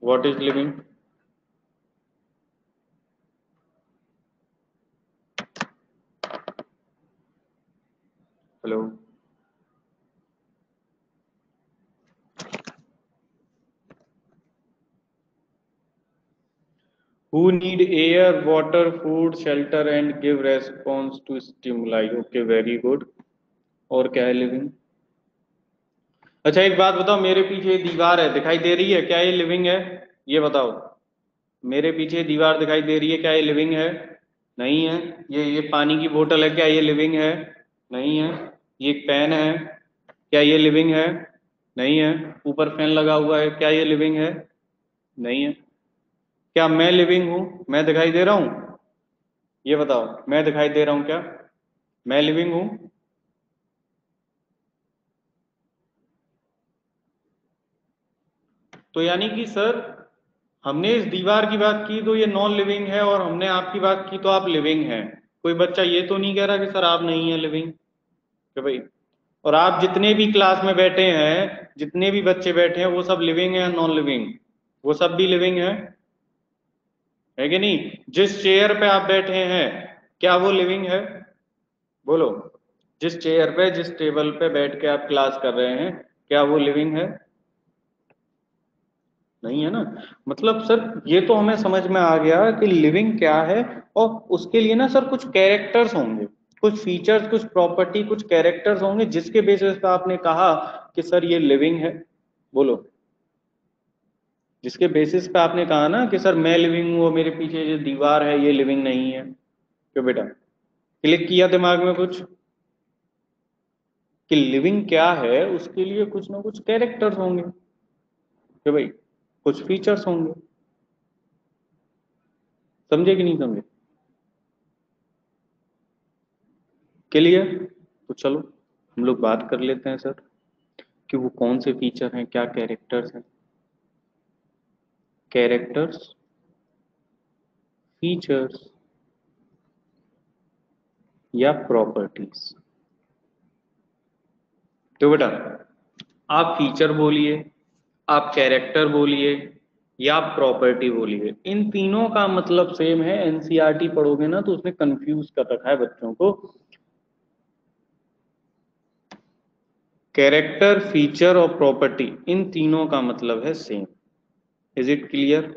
what is living? Hello? Who need air, water, food, shelter and give response to stimuli. Okay, very good. और क्या है लिविंग? अच्छा एक बात बताओ, मेरे पीछे दीवार है, दिखाई दे रही है, क्या ये लिविंग है? ये बताओ। मेरे पीछे दीवार दिखाई दे रही है, क्या ये लिविंग है? नहीं है। ये पानी की बोतल है, क्या ये लिविंग है? नहीं है। ये एक पेन है, क्या ये लिविंग है? नहीं है। ऊपर फैन लगा हुआ है, क्या ये लिविंग है? नहीं है। क्या मैं लिविंग हूं? मैं दिखाई दे रहा हूं? ये बताओ, मैं दिखाई दे रहा हूं क्या? मैं लिविंग हूं? तो यानी कि सर हमने इस दीवार की बात की तो ये नॉन लिविंग है, और हमने आपकी बात की तो आप लिविंग हैं। कोई बच्चा ये तो नहीं कह रहा कि सर आप नहीं है लिविंग, कि भाई। और आप जितने भी क्लास में बैठे हैं, जितने भी बच्चे बैठे हैं, वो सब लिविंग है या नॉन लिविंग? वो सब भी लिविंग है कि नहीं? जिस चेयर पे आप बैठे हैं, क्या वो लिविंग है? बोलो। जिस चेयर पे, जिस टेबल पे बैठ के आप क्लास कर रहे हैं, क्या वो लिविंग है? नहीं है ना। मतलब सर ये तो हमें समझ में आ गया कि लिविंग क्या है। और उसके लिए ना सर कुछ कैरेक्टर्स होंगे, कुछ फीचर्स, कुछ प्रॉपर्टी, कुछ कैरेक्टर्स होंगे जिसके बेसिस पे आपने कहा कि सर ये लिविंग है। बोलो। जिसके बेसिस पे आपने कहा ना कि सर मैं लिविंग हूँ, मेरे पीछे जो दीवार है ये लिविंग नहीं है। क्यों बेटा? क्लिक किया दिमाग में कुछ कि लिविंग क्या है? उसके लिए कुछ ना कुछ कैरेक्टर्स होंगे, कि भाई कुछ फीचर्स होंगे। समझे कि नहीं समझे? क्लियर? तो चलो हम लोग बात कर लेते हैं सर कि वो कौन से फीचर हैं, क्या कैरेक्टर्स हैं। कैरेक्टर्स, फीचर्स या प्रॉपर्टीज। तो बेटा आप फीचर बोलिए, आप कैरेक्टर बोलिए, या आप प्रॉपर्टी बोलिए, इन तीनों का मतलब सेम है। एनसीईआरटी पढ़ोगे ना तो उसने कंफ्यूज कर रखा है बच्चों को। कैरेक्टर, फीचर और प्रॉपर्टी, इन तीनों का मतलब है same. Is it clear?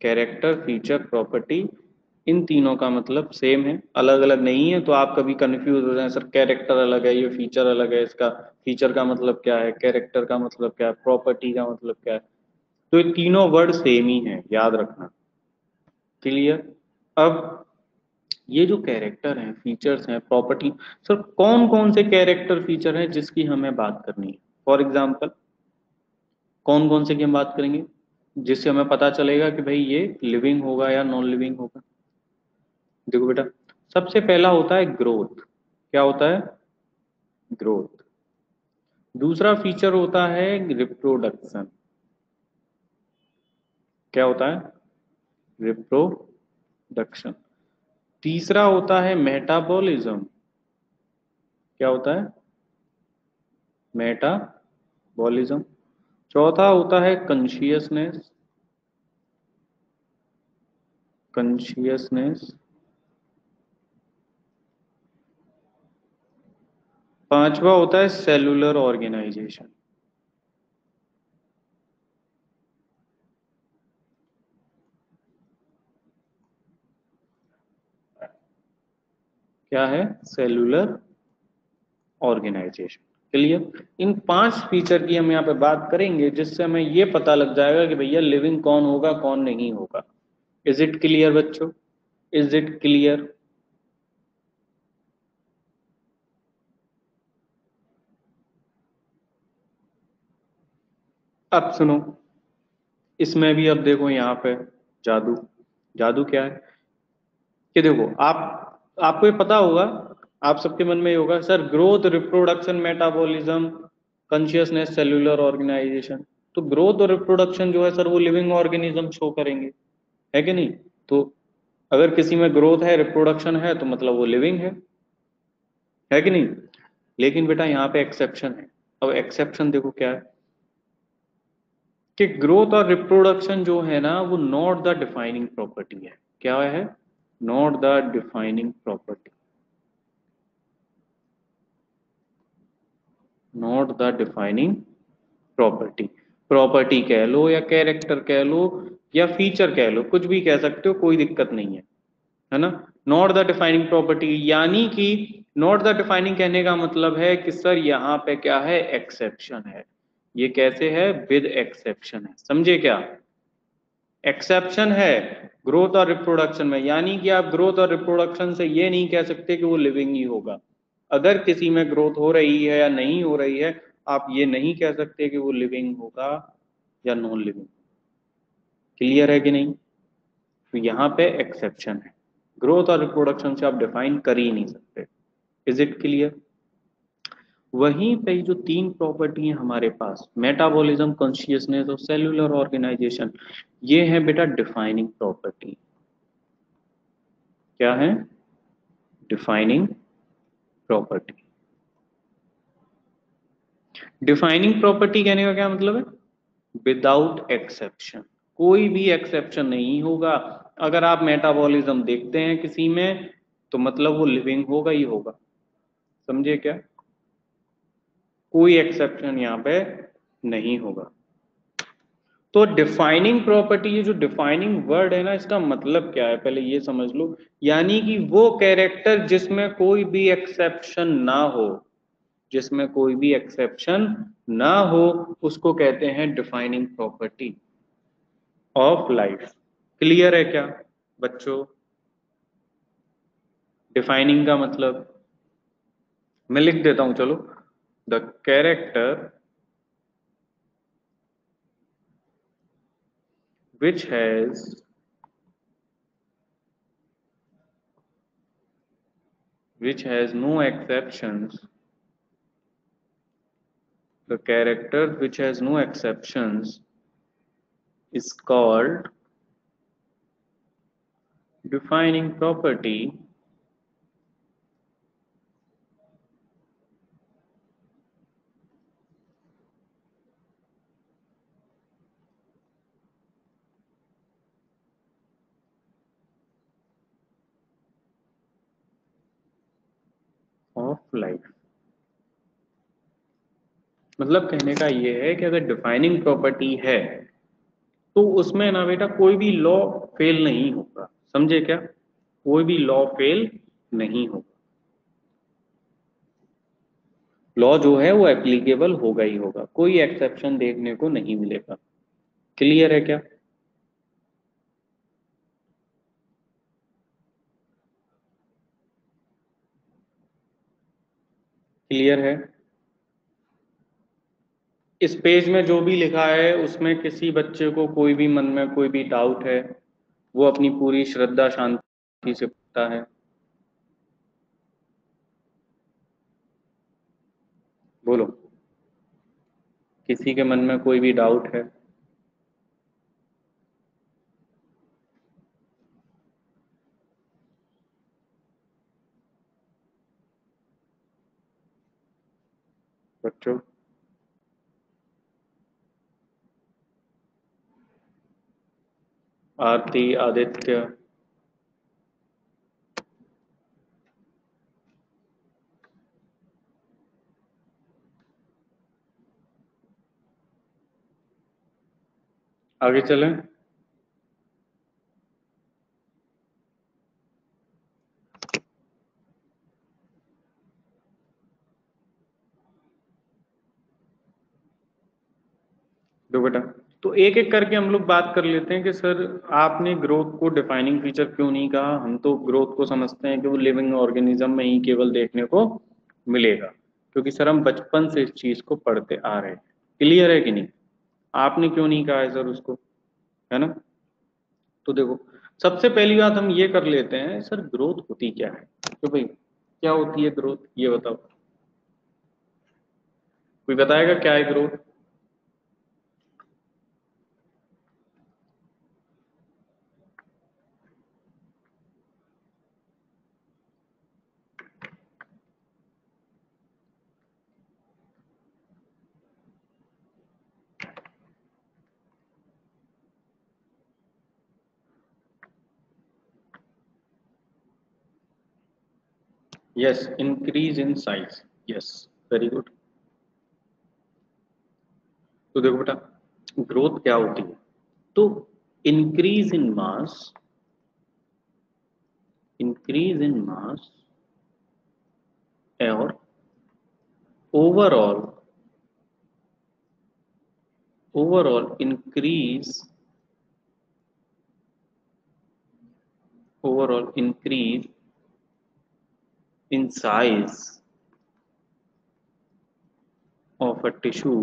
Character, feature, property, इन तीनों का मतलब सेम है, अलग अलग नहीं है। तो आप कभी कंफ्यूज हो जाए, सर कैरेक्टर अलग है, ये फीचर अलग है, इसका फीचर का मतलब क्या है, कैरेक्टर का मतलब क्या है, प्रॉपर्टी का मतलब क्या है। तो ये तीनों वर्ड सेम ही है, याद रखना। क्लियर? अब ये जो कैरेक्टर हैं, फीचर्स हैं, प्रॉपर्टी, सर कौन कौन से कैरेक्टर फीचर हैं जिसकी हमें बात करनी है? फॉर एग्जाम्पल कौन कौन से की हम बात करेंगे जिससे हमें पता चलेगा कि भाई ये लिविंग होगा या नॉन लिविंग होगा? देखो बेटा, सबसे पहला होता है ग्रोथ। क्या होता है? ग्रोथ। दूसरा फीचर होता है रिप्रोडक्शन। क्या होता है? रिप्रोडक्शन। तीसरा होता है मेटाबॉलिज्म। क्या होता है? मेटाबॉलिज्म। चौथा होता है कॉन्शियसनेस। कॉन्शियसनेस। पांचवा होता है सेलुलर ऑर्गेनाइजेशन। क्या है? Cellular organisation. क्लियर? इन 5 फीचर की हम यहाँ पे बात करेंगे, जिससे हमें ये पता लग जाएगा कि भैया लिविंग कौन होगा कौन नहीं होगा। इज इट क्लियर बच्चों? Is it clear? अब सुनो, इसमें भी अब देखो यहाँ पे जादू। जादू क्या है कि देखो आपको ये पता होगा, आप सबके मन में ये होगा sir, growth, reproduction, metabolism, consciousness, cellular organisation. तो ग्रोथ और रिप्रोडक्शन जो है सर वो लिविंग ऑर्गेनिज्म शो करेंगे, है कि नहीं? तो अगर किसी में ग्रोथ है, रिप्रोडक्शन है, तो मतलब वो लिविंग है कि नहीं? लेकिन बेटा यहाँ पे एक्सेप्शन है। अब एक्सेप्शन देखो क्या है कि ग्रोथ और रिप्रोडक्शन जो है ना वो नॉट द डिफाइनिंग प्रॉपर्टी है। क्या है? Not the defining property. Not the defining property. Property कह लो या कैरेक्टर कह लो या फीचर कह लो, कुछ भी कह सकते हो, कोई दिक्कत नहीं है ना? नॉट द डिफाइनिंग प्रॉपर्टी, यानी कि नॉट द डिफाइनिंग कहने का मतलब है कि सर यहाँ पे क्या है? एक्सेप्शन है। ये कैसे है? विद एक्सेप्शन है। समझे क्या? एक्सेप्शन है ग्रोथ और रिप्रोडक्शन में, यानी कि आप ग्रोथ और रिप्रोडक्शन से ये नहीं कह सकते कि वो लिविंग ही होगा। अगर किसी में ग्रोथ हो रही है या नहीं हो रही है, आप ये नहीं कह सकते कि वो लिविंग होगा या नॉन लिविंग। क्लियर है कि नहीं? तो यहाँ पे एक्सेप्शन है। ग्रोथ और रिप्रोडक्शन से आप डिफाइन कर ही नहीं सकते। Is it clear? वहीं पे जो 3 प्रॉपर्टी है हमारे पास, मेटाबॉलिज्म, कॉन्शियसनेस और सेलुलर ऑर्गेनाइजेशन, ये है बेटा डिफाइनिंग प्रॉपर्टी। क्या है? Defining property. डिफाइनिंग प्रॉपर्टी कहने का क्या मतलब है? Without exception. कोई भी एक्सेप्शन नहीं होगा। अगर आप मेटाबॉलिज्म देखते हैं किसी में, तो मतलब वो लिविंग होगा ही होगा। समझे क्या? कोई एक्सेप्शन यहाँ पे नहीं होगा। तो डिफाइनिंग प्रॉपर्टी, ये जो डिफाइनिंग वर्ड है ना, इसका मतलब क्या है पहले ये समझ लो। यानी कि वो कैरेक्टर जिसमें कोई भी एक्सेप्शन ना हो, जिसमें कोई भी एक्सेप्शन ना हो, उसको कहते हैं defining property of life. Clear है क्या बच्चों? डिफाइनिंग का मतलब मैं लिख देता हूं, चलो। The character which has no exceptions, the character which has no exceptions is called defining property of life। मतलब कहने का ये है कि अगर डिफाइनिंग प्रॉपर्टी है तो उसमें ना बेटा कोई भी लॉ फेल नहीं होगा। समझे क्या? कोई भी लॉ फेल नहीं होगा। लॉ जो है वो एप्लीकेबल होगा ही होगा, कोई एक्सेप्शन देखने को नहीं मिलेगा। क्लियर है क्या? क्लियर है? इस पेज में जो भी लिखा है उसमें किसी बच्चे को कोई भी मन में कोई भी डाउट है, वो अपनी पूरी श्रद्धा शांति से पूछता है। बोलो, किसी के मन में कोई भी डाउट है? बच्चों? आरती, आदित्य, आगे चलें। दो बेटा, तो एक एक करके हम लोग बात कर लेते हैं कि सर आपने ग्रोथ को डिफाइनिंग फीचर क्यों नहीं कहा। हम तो ग्रोथ को समझते हैं कि वो लिविंग ऑर्गेनिज्म में ही केवल देखने को मिलेगा, क्योंकि सर हम बचपन से इस चीज को पढ़ते आ रहे हैं। क्लियर है कि नहीं? आपने क्यों नहीं कहा है सर उसको, है ना? तो देखो, सबसे पहली बात हम ये कर लेते हैं, सर ग्रोथ होती क्या है। तो भाई क्या होती है ग्रोथ, ये बताओ। कोई बताएगा क्या है growth? Yes, increase in size. Yes, very good. तो देखो बेटा, ग्रोथ क्या होती है। तो increase in mass, increase in मास और overall, overall increase, overall increase in size of a tissue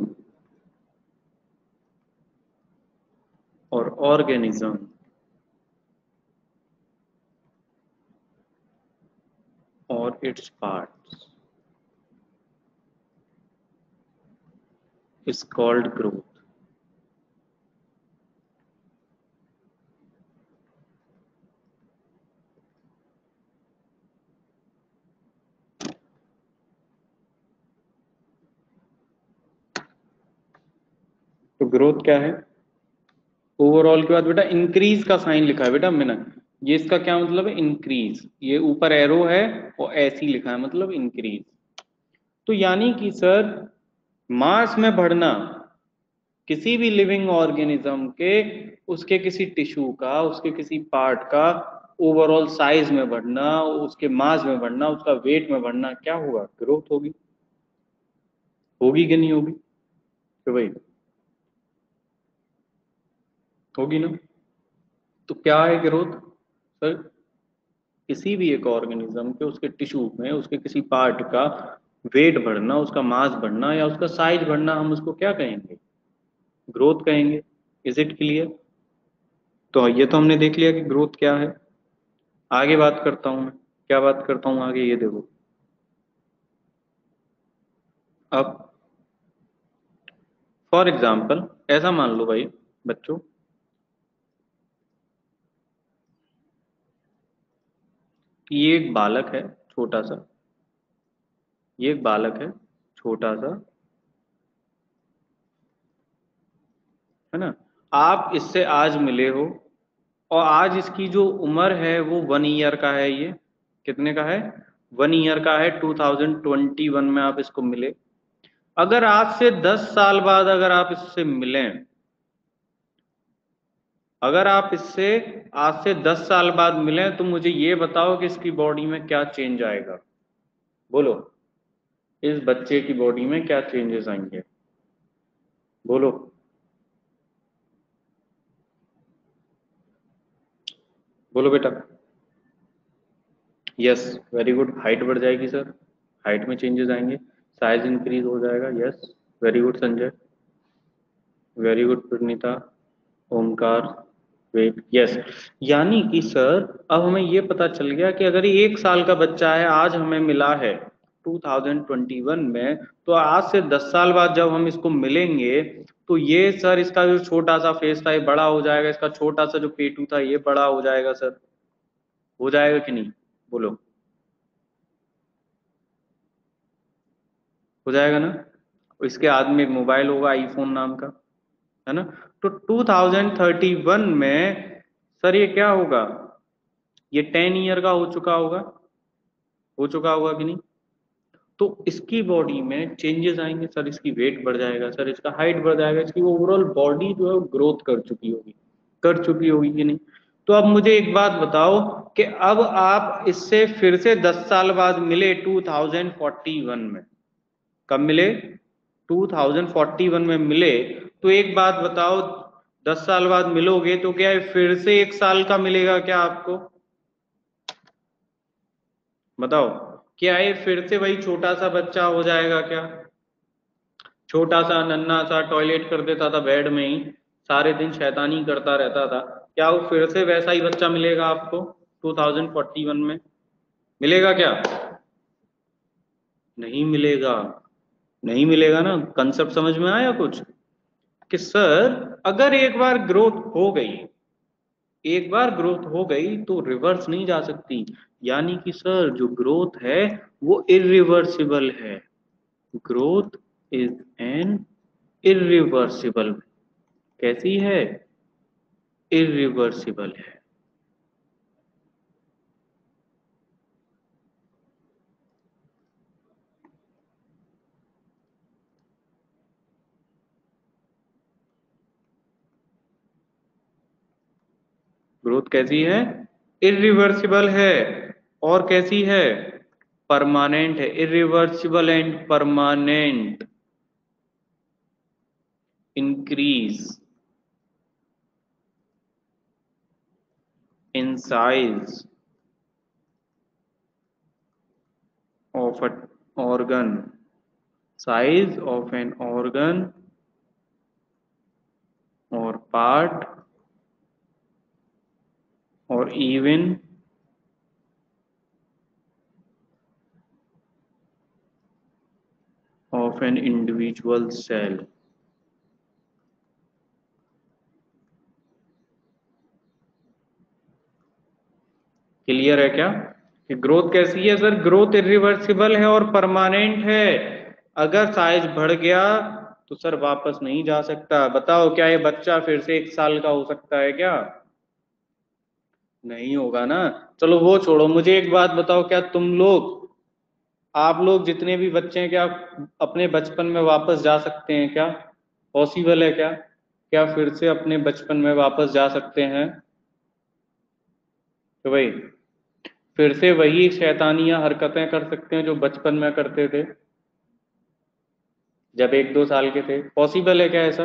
और ऑर्गेनिज्म और its parts is called growth. तो ग्रोथ क्या है? ओवरऑल के बाद बेटा इंक्रीज का साइन लिखा है बेटा मैंने। ये इसका क्या मतलब है? इंक्रीज। ये ऊपर एरो है और ऐसे ही लिखा है, मतलब इंक्रीज। तो यानी कि सर मास में बढ़ना किसी भी लिविंग ऑर्गेनिज्म के, उसके किसी टिश्यू का, उसके किसी पार्ट का ओवरऑल साइज में बढ़ना, उसके मास में बढ़ना, उसका वेट में बढ़ना, क्या होगा? ग्रोथ होगी। होगी कि नहीं होगी? तो भाई होगी ना। तो क्या है ग्रोथ सर? किसी भी एक ऑर्गेनिज्म के, उसके टिश्यू में, उसके किसी पार्ट का वेट बढ़ना, उसका मास बढ़ना या उसका साइज बढ़ना, हम उसको क्या कहेंगे? ग्रोथ कहेंगे। Is it clear? तो ये तो हमने देख लिया कि ग्रोथ क्या है। आगे बात करता हूं मैं। क्या बात करता हूं आगे, ये देखो। अब फॉर एग्जाम्पल ऐसा मान लो भाई बच्चों, कि ये एक बालक है छोटा सा। ये एक बालक है छोटा सा, है ना? आप इससे आज मिले हो और आज इसकी जो उम्र है वो 1 ईयर का है। ये कितने का है? 1 ईयर का है। 2021 में आप इसको मिले। अगर आज से 10 साल बाद अगर आप इससे मिलें, अगर आप इससे आज से 10 साल बाद मिलें, तो मुझे ये बताओ कि इसकी बॉडी में क्या चेंज आएगा। बोलो, इस बच्चे की बॉडी में क्या चेंजेस आएंगे? बोलो। बोलो बेटा। Yes, very good. हाइट बढ़ जाएगी सर, हाइट में चेंजेस आएंगे। साइज इंक्रीज हो जाएगा। Yes, very good Sanjay, very good Pranita, Omkar, wait. Yes, यानी कि सर अब हमें ये पता चल गया कि अगर ये 1 साल का बच्चा है, आज हमें मिला है 2021 में, तो आज से 10 साल बाद जब हम इसको मिलेंगे, तो ये सर इसका जो छोटा सा फेस था ये बड़ा हो जाएगा, इसका छोटा सा जो पेटू था ये बड़ा हो जाएगा सर। हो जाएगा कि नहीं? बोलो, हो जाएगा ना? इसके हाथ में एक मोबाइल होगा आईफोन नाम का, है ना। तो 2031 में सर ये क्या होगा, ये 10 ईयर का हो चुका होगा कि नहीं। तो इसकी बॉडी में चेंजेस आएंगे सर, इसकी वेट बढ़ जाएगा सर, इसका हाइट बढ़ जाएगा, इसकी ओवरऑल बॉडी जो है ग्रोथ कर चुकी होगी कि नहीं। तो अब मुझे एक बात बताओ कि अब आप इससे फिर से 10 साल बाद मिले 2041 में, कब मिले, 2041 में मिले, तो एक बात बताओ, 10 साल बाद मिलोगे तो क्या फिर से 1 साल का मिलेगा क्या आपको, बताओ, क्या ये फिर से वही छोटा सा बच्चा हो जाएगा क्या, छोटा सा नन्हा सा, टॉयलेट कर देता था बेड में ही, सारे दिन शैतानी करता रहता था, क्या वो फिर से वैसा ही बच्चा मिलेगा आपको 2041 में, मिलेगा क्या, नहीं मिलेगा, नहीं मिलेगा ना। कंसेप्ट समझ में आया कुछ, कि सर अगर एक बार ग्रोथ हो गई तो रिवर्स नहीं जा सकती, यानी कि सर जो ग्रोथ है वो इरिवर्सिबल है, ग्रोथ इज एन इरिवर्सिबल, कैसी है, इरिवर्सिबल है। ग्रोथ कैसी है, इरिवर्सिबल है, और कैसी है, परमानेंट है, irreversible and permanent increase in size of an organ, size of an organ or part or even of an individual cell। Clear है क्या, कि ग्रोथ कैसी है सर, ग्रोथ इरिवर्सिबल है और परमानेंट है, अगर साइज बढ़ गया तो सर वापस नहीं जा सकता। बताओ क्या ये बच्चा फिर से 1 साल का हो सकता है क्या, नहीं होगा ना। चलो वो छोड़ो, मुझे एक बात बताओ, क्या आप लोग जितने भी बच्चे हैं, क्या अपने बचपन में वापस जा सकते हैं क्या, पॉसिबल है क्या, क्या फिर से अपने बचपन में वापस जा सकते हैं, तो भाई फिर से वही शैतानियां हरकतें कर सकते हैं जो बचपन में करते थे जब 1-2 साल के थे, पॉसिबल है क्या ऐसा,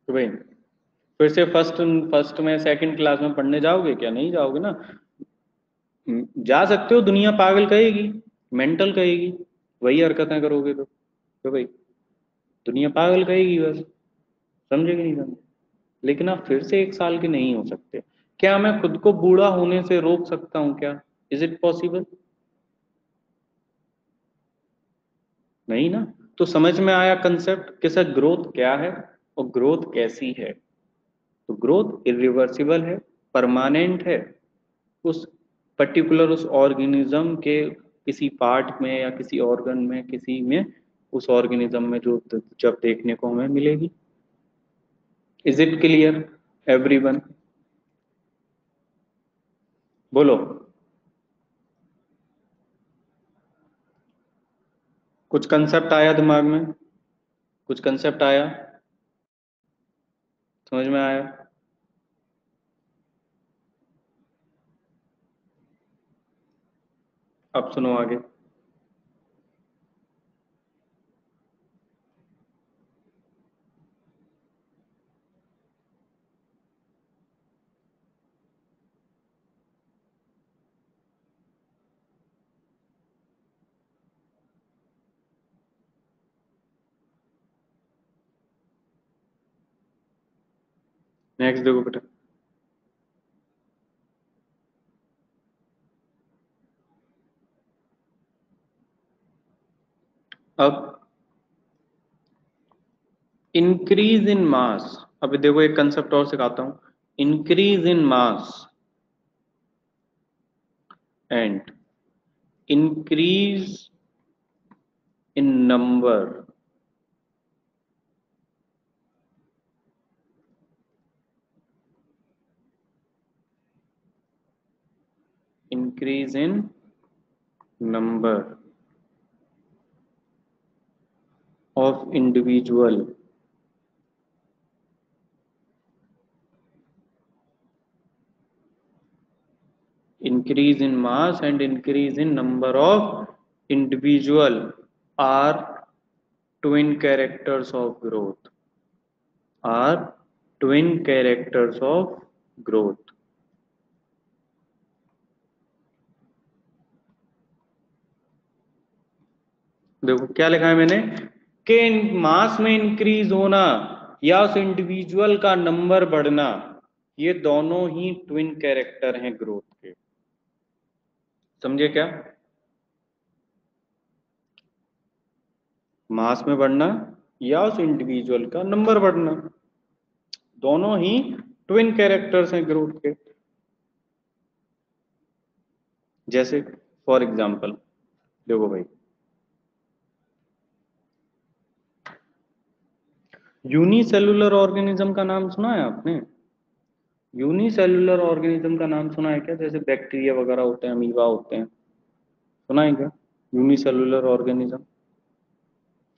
तो भाई फिर से फर्स्ट फर्स्ट में सेकंड क्लास में पढ़ने जाओगे क्या, नहीं जाओगे ना। जा सकते हो, दुनिया पागल कहेगी, मेंटल कहेगी, वही हरकतें करोगे तो भाई दुनिया पागल कहेगी बस, समझे कि नहीं समझे। लेकिन आप फिर से 1 साल के नहीं हो सकते। क्या मैं खुद को बूढ़ा होने से रोक सकता हूँ क्या, इज इट पॉसिबल, नहीं ना। तो समझ में आया कंसेप्ट कि सर ग्रोथ क्या है और ग्रोथ कैसी है। तो ग्रोथ इरिवर्सिबल है, परमानेंट है, उस पर्टिकुलर उस ऑर्गेनिज्म के किसी पार्ट में या किसी ऑर्गन में, किसी में, उस ऑर्गेनिज्म में जो जब देखने को हमें मिलेगी। इज इट क्लियर एवरीवन, बोलो, कुछ कंसेप्ट आया दिमाग में, कुछ कंसेप्ट आया, समझ में आया। अब सुनो आगे। नेक्स्ट देखो बेटा, अब इंक्रीज इन मास, अभी देखो एक कंसेप्ट और सिखाता हूं, increase in mass and increase in number increase in number of individual increase in mass and increase in number of individual are twin characters of growth are twin characters of growth। देखो क्या लिखा है मैंने कि मास में increase होना या उस इंडिविजुअल का नंबर बढ़ना, ये दोनों ही ट्विन कैरेक्टर हैं ग्रोथ के। समझे क्या? मास में बढ़ना या उस इंडिविजुअल का नंबर बढ़ना, दोनों ही ट्विन कैरेक्टर्स हैं ग्रोथ के। जैसे फॉर एग्जांपल देखो भाई, यूनिसेलुलर ऑर्गेनिज्म का नाम सुना है आपने? यूनिसेलुलर ऑर्गेनिज्म का नाम सुना है क्या? जैसे बैक्टीरिया वगैरह होते हैं, अमीबा होते हैं, सुना है क्या यूनिसेलुलर ऑर्गेनिज्म?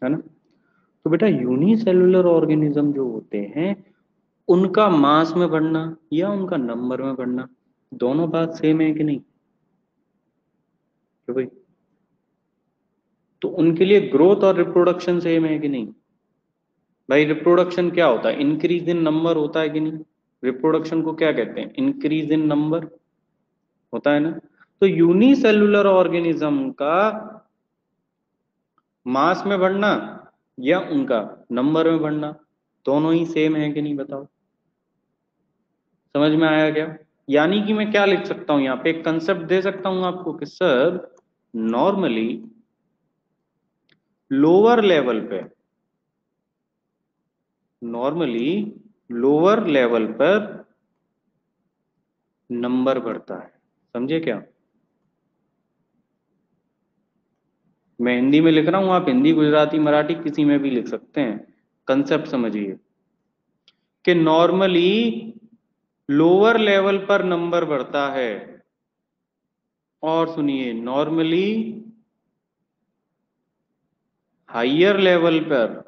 है ना? तो बेटा यूनिसेलुलर ऑर्गेनिज्म जो होते हैं उनका मास में बढ़ना या उनका नंबर में बढ़ना, दोनों बात सेम है कि नहीं? तो भाई तो उनके लिए ग्रोथ और रिप्रोडक्शन सेम है कि नहीं? भाई रिप्रोडक्शन क्या होता है? इंक्रीज इन नंबर होता है कि नहीं? रिप्रोडक्शन को क्या कहते हैं? इंक्रीज इन नंबर होता है ना? तो यूनिसेलुलर ऑर्गेनिज्म का मास में बढ़ना या उनका नंबर में बढ़ना, दोनों ही सेम है कि नहीं? बताओ, समझ में आया क्या? यानी कि मैं क्या लिख सकता हूं यहाँ पे, एक कंसेप्ट दे सकता हूं आपको कि सर नॉर्मली लोअर लेवल पे, नॉर्मली लोअर लेवल पर नंबर बढ़ता है। समझे क्या? मैं हिंदी में लिख रहा हूं, आप हिंदी गुजराती मराठी किसी में भी लिख सकते हैं। कंसेप्ट समझिए कि नॉर्मली लोअर लेवल पर नंबर बढ़ता है, और सुनिए नॉर्मली हायर लेवल पर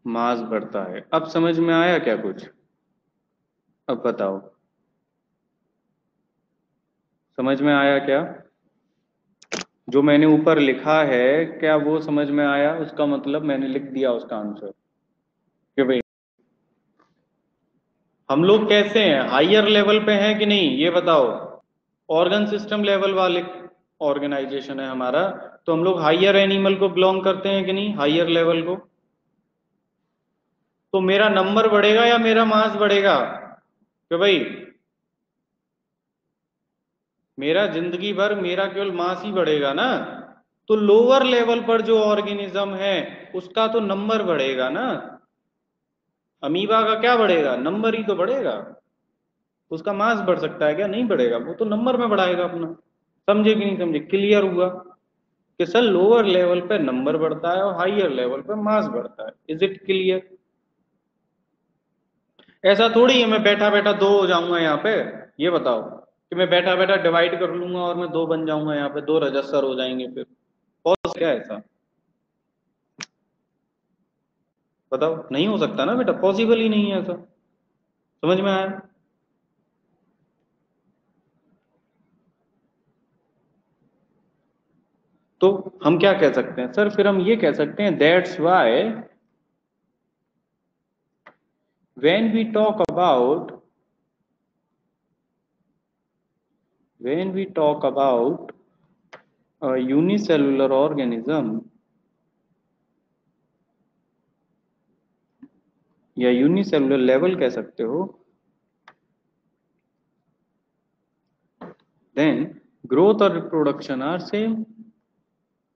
मास बढ़ता है। अब समझ में आया क्या कुछ? अब बताओ, समझ में आया क्या? जो मैंने ऊपर लिखा है क्या वो समझ में आया? उसका मतलब मैंने लिख दिया उसका आंसर कि भाई हम लोग कैसे हैं, हायर लेवल पे हैं कि नहीं, ये बताओ। ऑर्गन सिस्टम लेवल वाले ऑर्गेनाइजेशन है हमारा, तो हम लोग हायर एनिमल को बिलोंग करते हैं कि नहीं, हायर लेवल को। तो मेरा नंबर बढ़ेगा या मेरा मास बढ़ेगा? कि भाई मेरा जिंदगी भर मेरा केवल मास ही बढ़ेगा ना, तो लोअर लेवल पर जो ऑर्गेनिज्म है उसका तो नंबर बढ़ेगा ना। अमीबा का क्या बढ़ेगा? नंबर ही तो बढ़ेगा। उसका मास बढ़ सकता है क्या? नहीं बढ़ेगा, वो तो नंबर में बढ़ाएगा अपना। समझे कि नहीं समझे? क्लियर हुआ कि सर लोअर लेवल पे नंबर बढ़ता है और हायर लेवल पे मास बढ़ता है। Is it clear? ऐसा थोड़ी है मैं बैठा बैठा दो हो जाऊंगा यहाँ पे। ये बताओ कि मैं बैठा बैठा डिवाइड कर लूंगा और मैं दो बन जाऊंगा, यहाँ पे दो रजस्तर हो जाएंगे, फिर पॉस क्या है ऐसा? बताओ, नहीं हो सकता ना बेटा, पॉसिबल ही नहीं है ऐसा। समझ में आया? तो हम क्या कह सकते हैं सर? फिर हम ये कह सकते हैं that's why when we talk about when we talk about a unicellular organism या यूनिसेलुलर लेवल कह सकते हो, then growth और reproduction are same,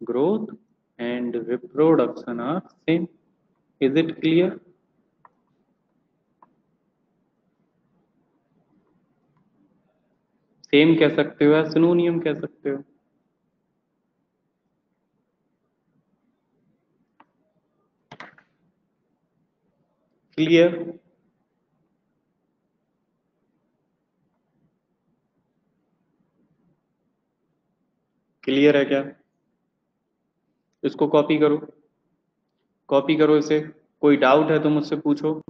growth and reproduction are same। is it clear? Same कह सकते हो या सिनोनियम कह सकते हो। क्लियर? क्लियर है क्या? इसको कॉपी करो, कॉपी करो इसे। कोई डाउट है तो मुझसे पूछो।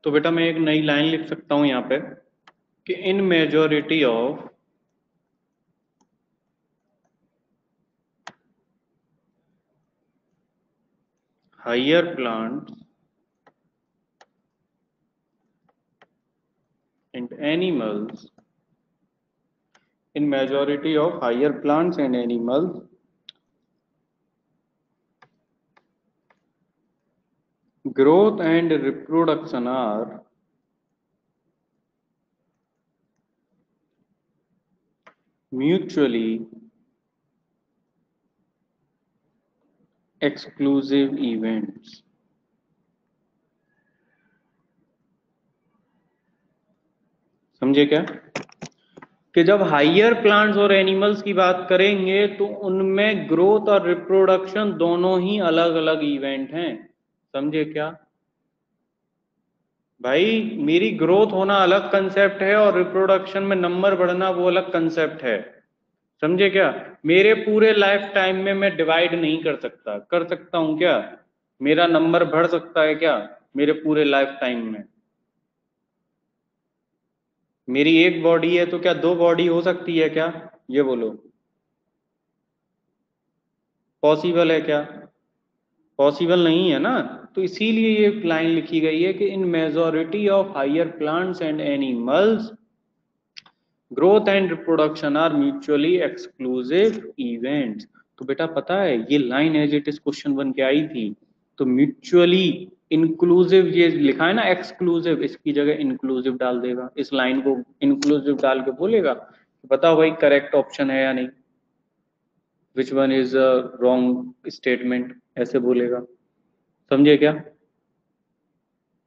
तो बेटा मैं एक नई लाइन लिख सकता हूं यहाँ पे कि in majority of higher plants and animals, in majority of higher plants and animals, growth and reproduction are mutually exclusive events। समझे क्या? कि जब हाइयर प्लांट्स और एनिमल्स की बात करेंगे तो उनमें ग्रोथ और रिप्रोडक्शन दोनों ही अलग अलग इवेंट हैं। समझे क्या भाई? मेरी ग्रोथ होना अलग कंसेप्ट है और रिप्रोडक्शन में नंबर बढ़ना वो अलग कंसेप्ट है। समझे क्या? मेरे पूरे लाइफ टाइम में मैं डिवाइड नहीं कर सकता, कर सकता हूं क्या? मेरा नंबर बढ़ सकता है क्या मेरे पूरे लाइफ टाइम में? मेरी एक बॉडी है तो क्या दो बॉडी हो सकती है क्या? ये बोलो, पॉसिबल है क्या? पॉसिबल नहीं है ना। तो इसीलिए ये लाइन लिखी गई है कि in majority of higher plants and animals growth and reproduction are mutually exclusive events. तो बेटा पता है ये line as it is question बन के आई थी। तो म्यूचुअली इंक्लूसिव ये लिखा है ना, एक्सक्लूसिव, इसकी जगह इंक्लूसिव डाल देगा, इस लाइन को इंक्लूसिव डाल के बोलेगा बताओ भाई करेक्ट ऑप्शन है या नहीं, which one is wrong statement, ऐसे बोलेगा। समझे क्या?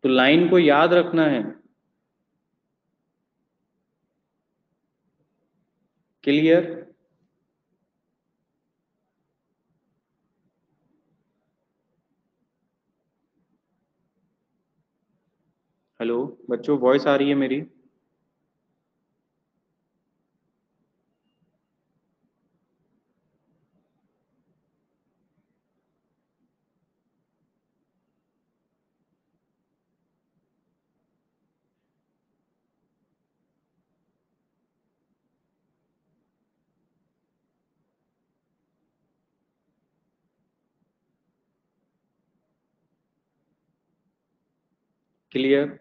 तो लाइन को याद रखना है। क्लियर? हेलो बच्चों, वॉइस आ रही है मेरी? क्लियर?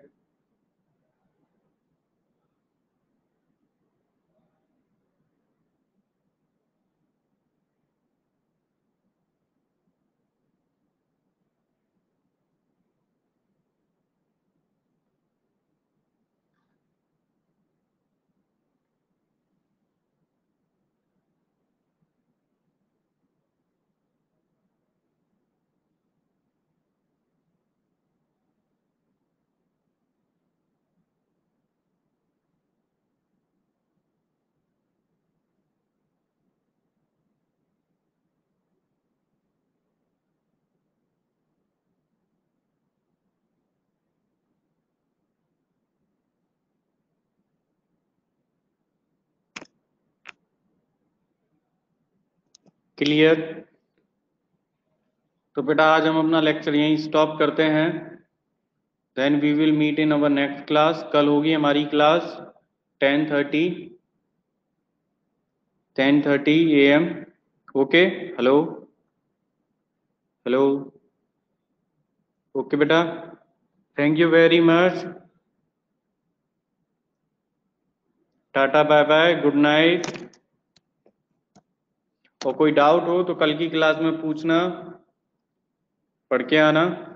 क्लियर? तो बेटा आज हम अपना लेक्चर यहीं स्टॉप करते हैं। Then we will meet in our next class. कल होगी हमारी class 10:30 AM। Okay? Hello hello. Okay बेटा, thank you very much. Tata bye bye, good night. और कोई डाउट हो तो कल की क्लास में पूछना, पढ़ के आना।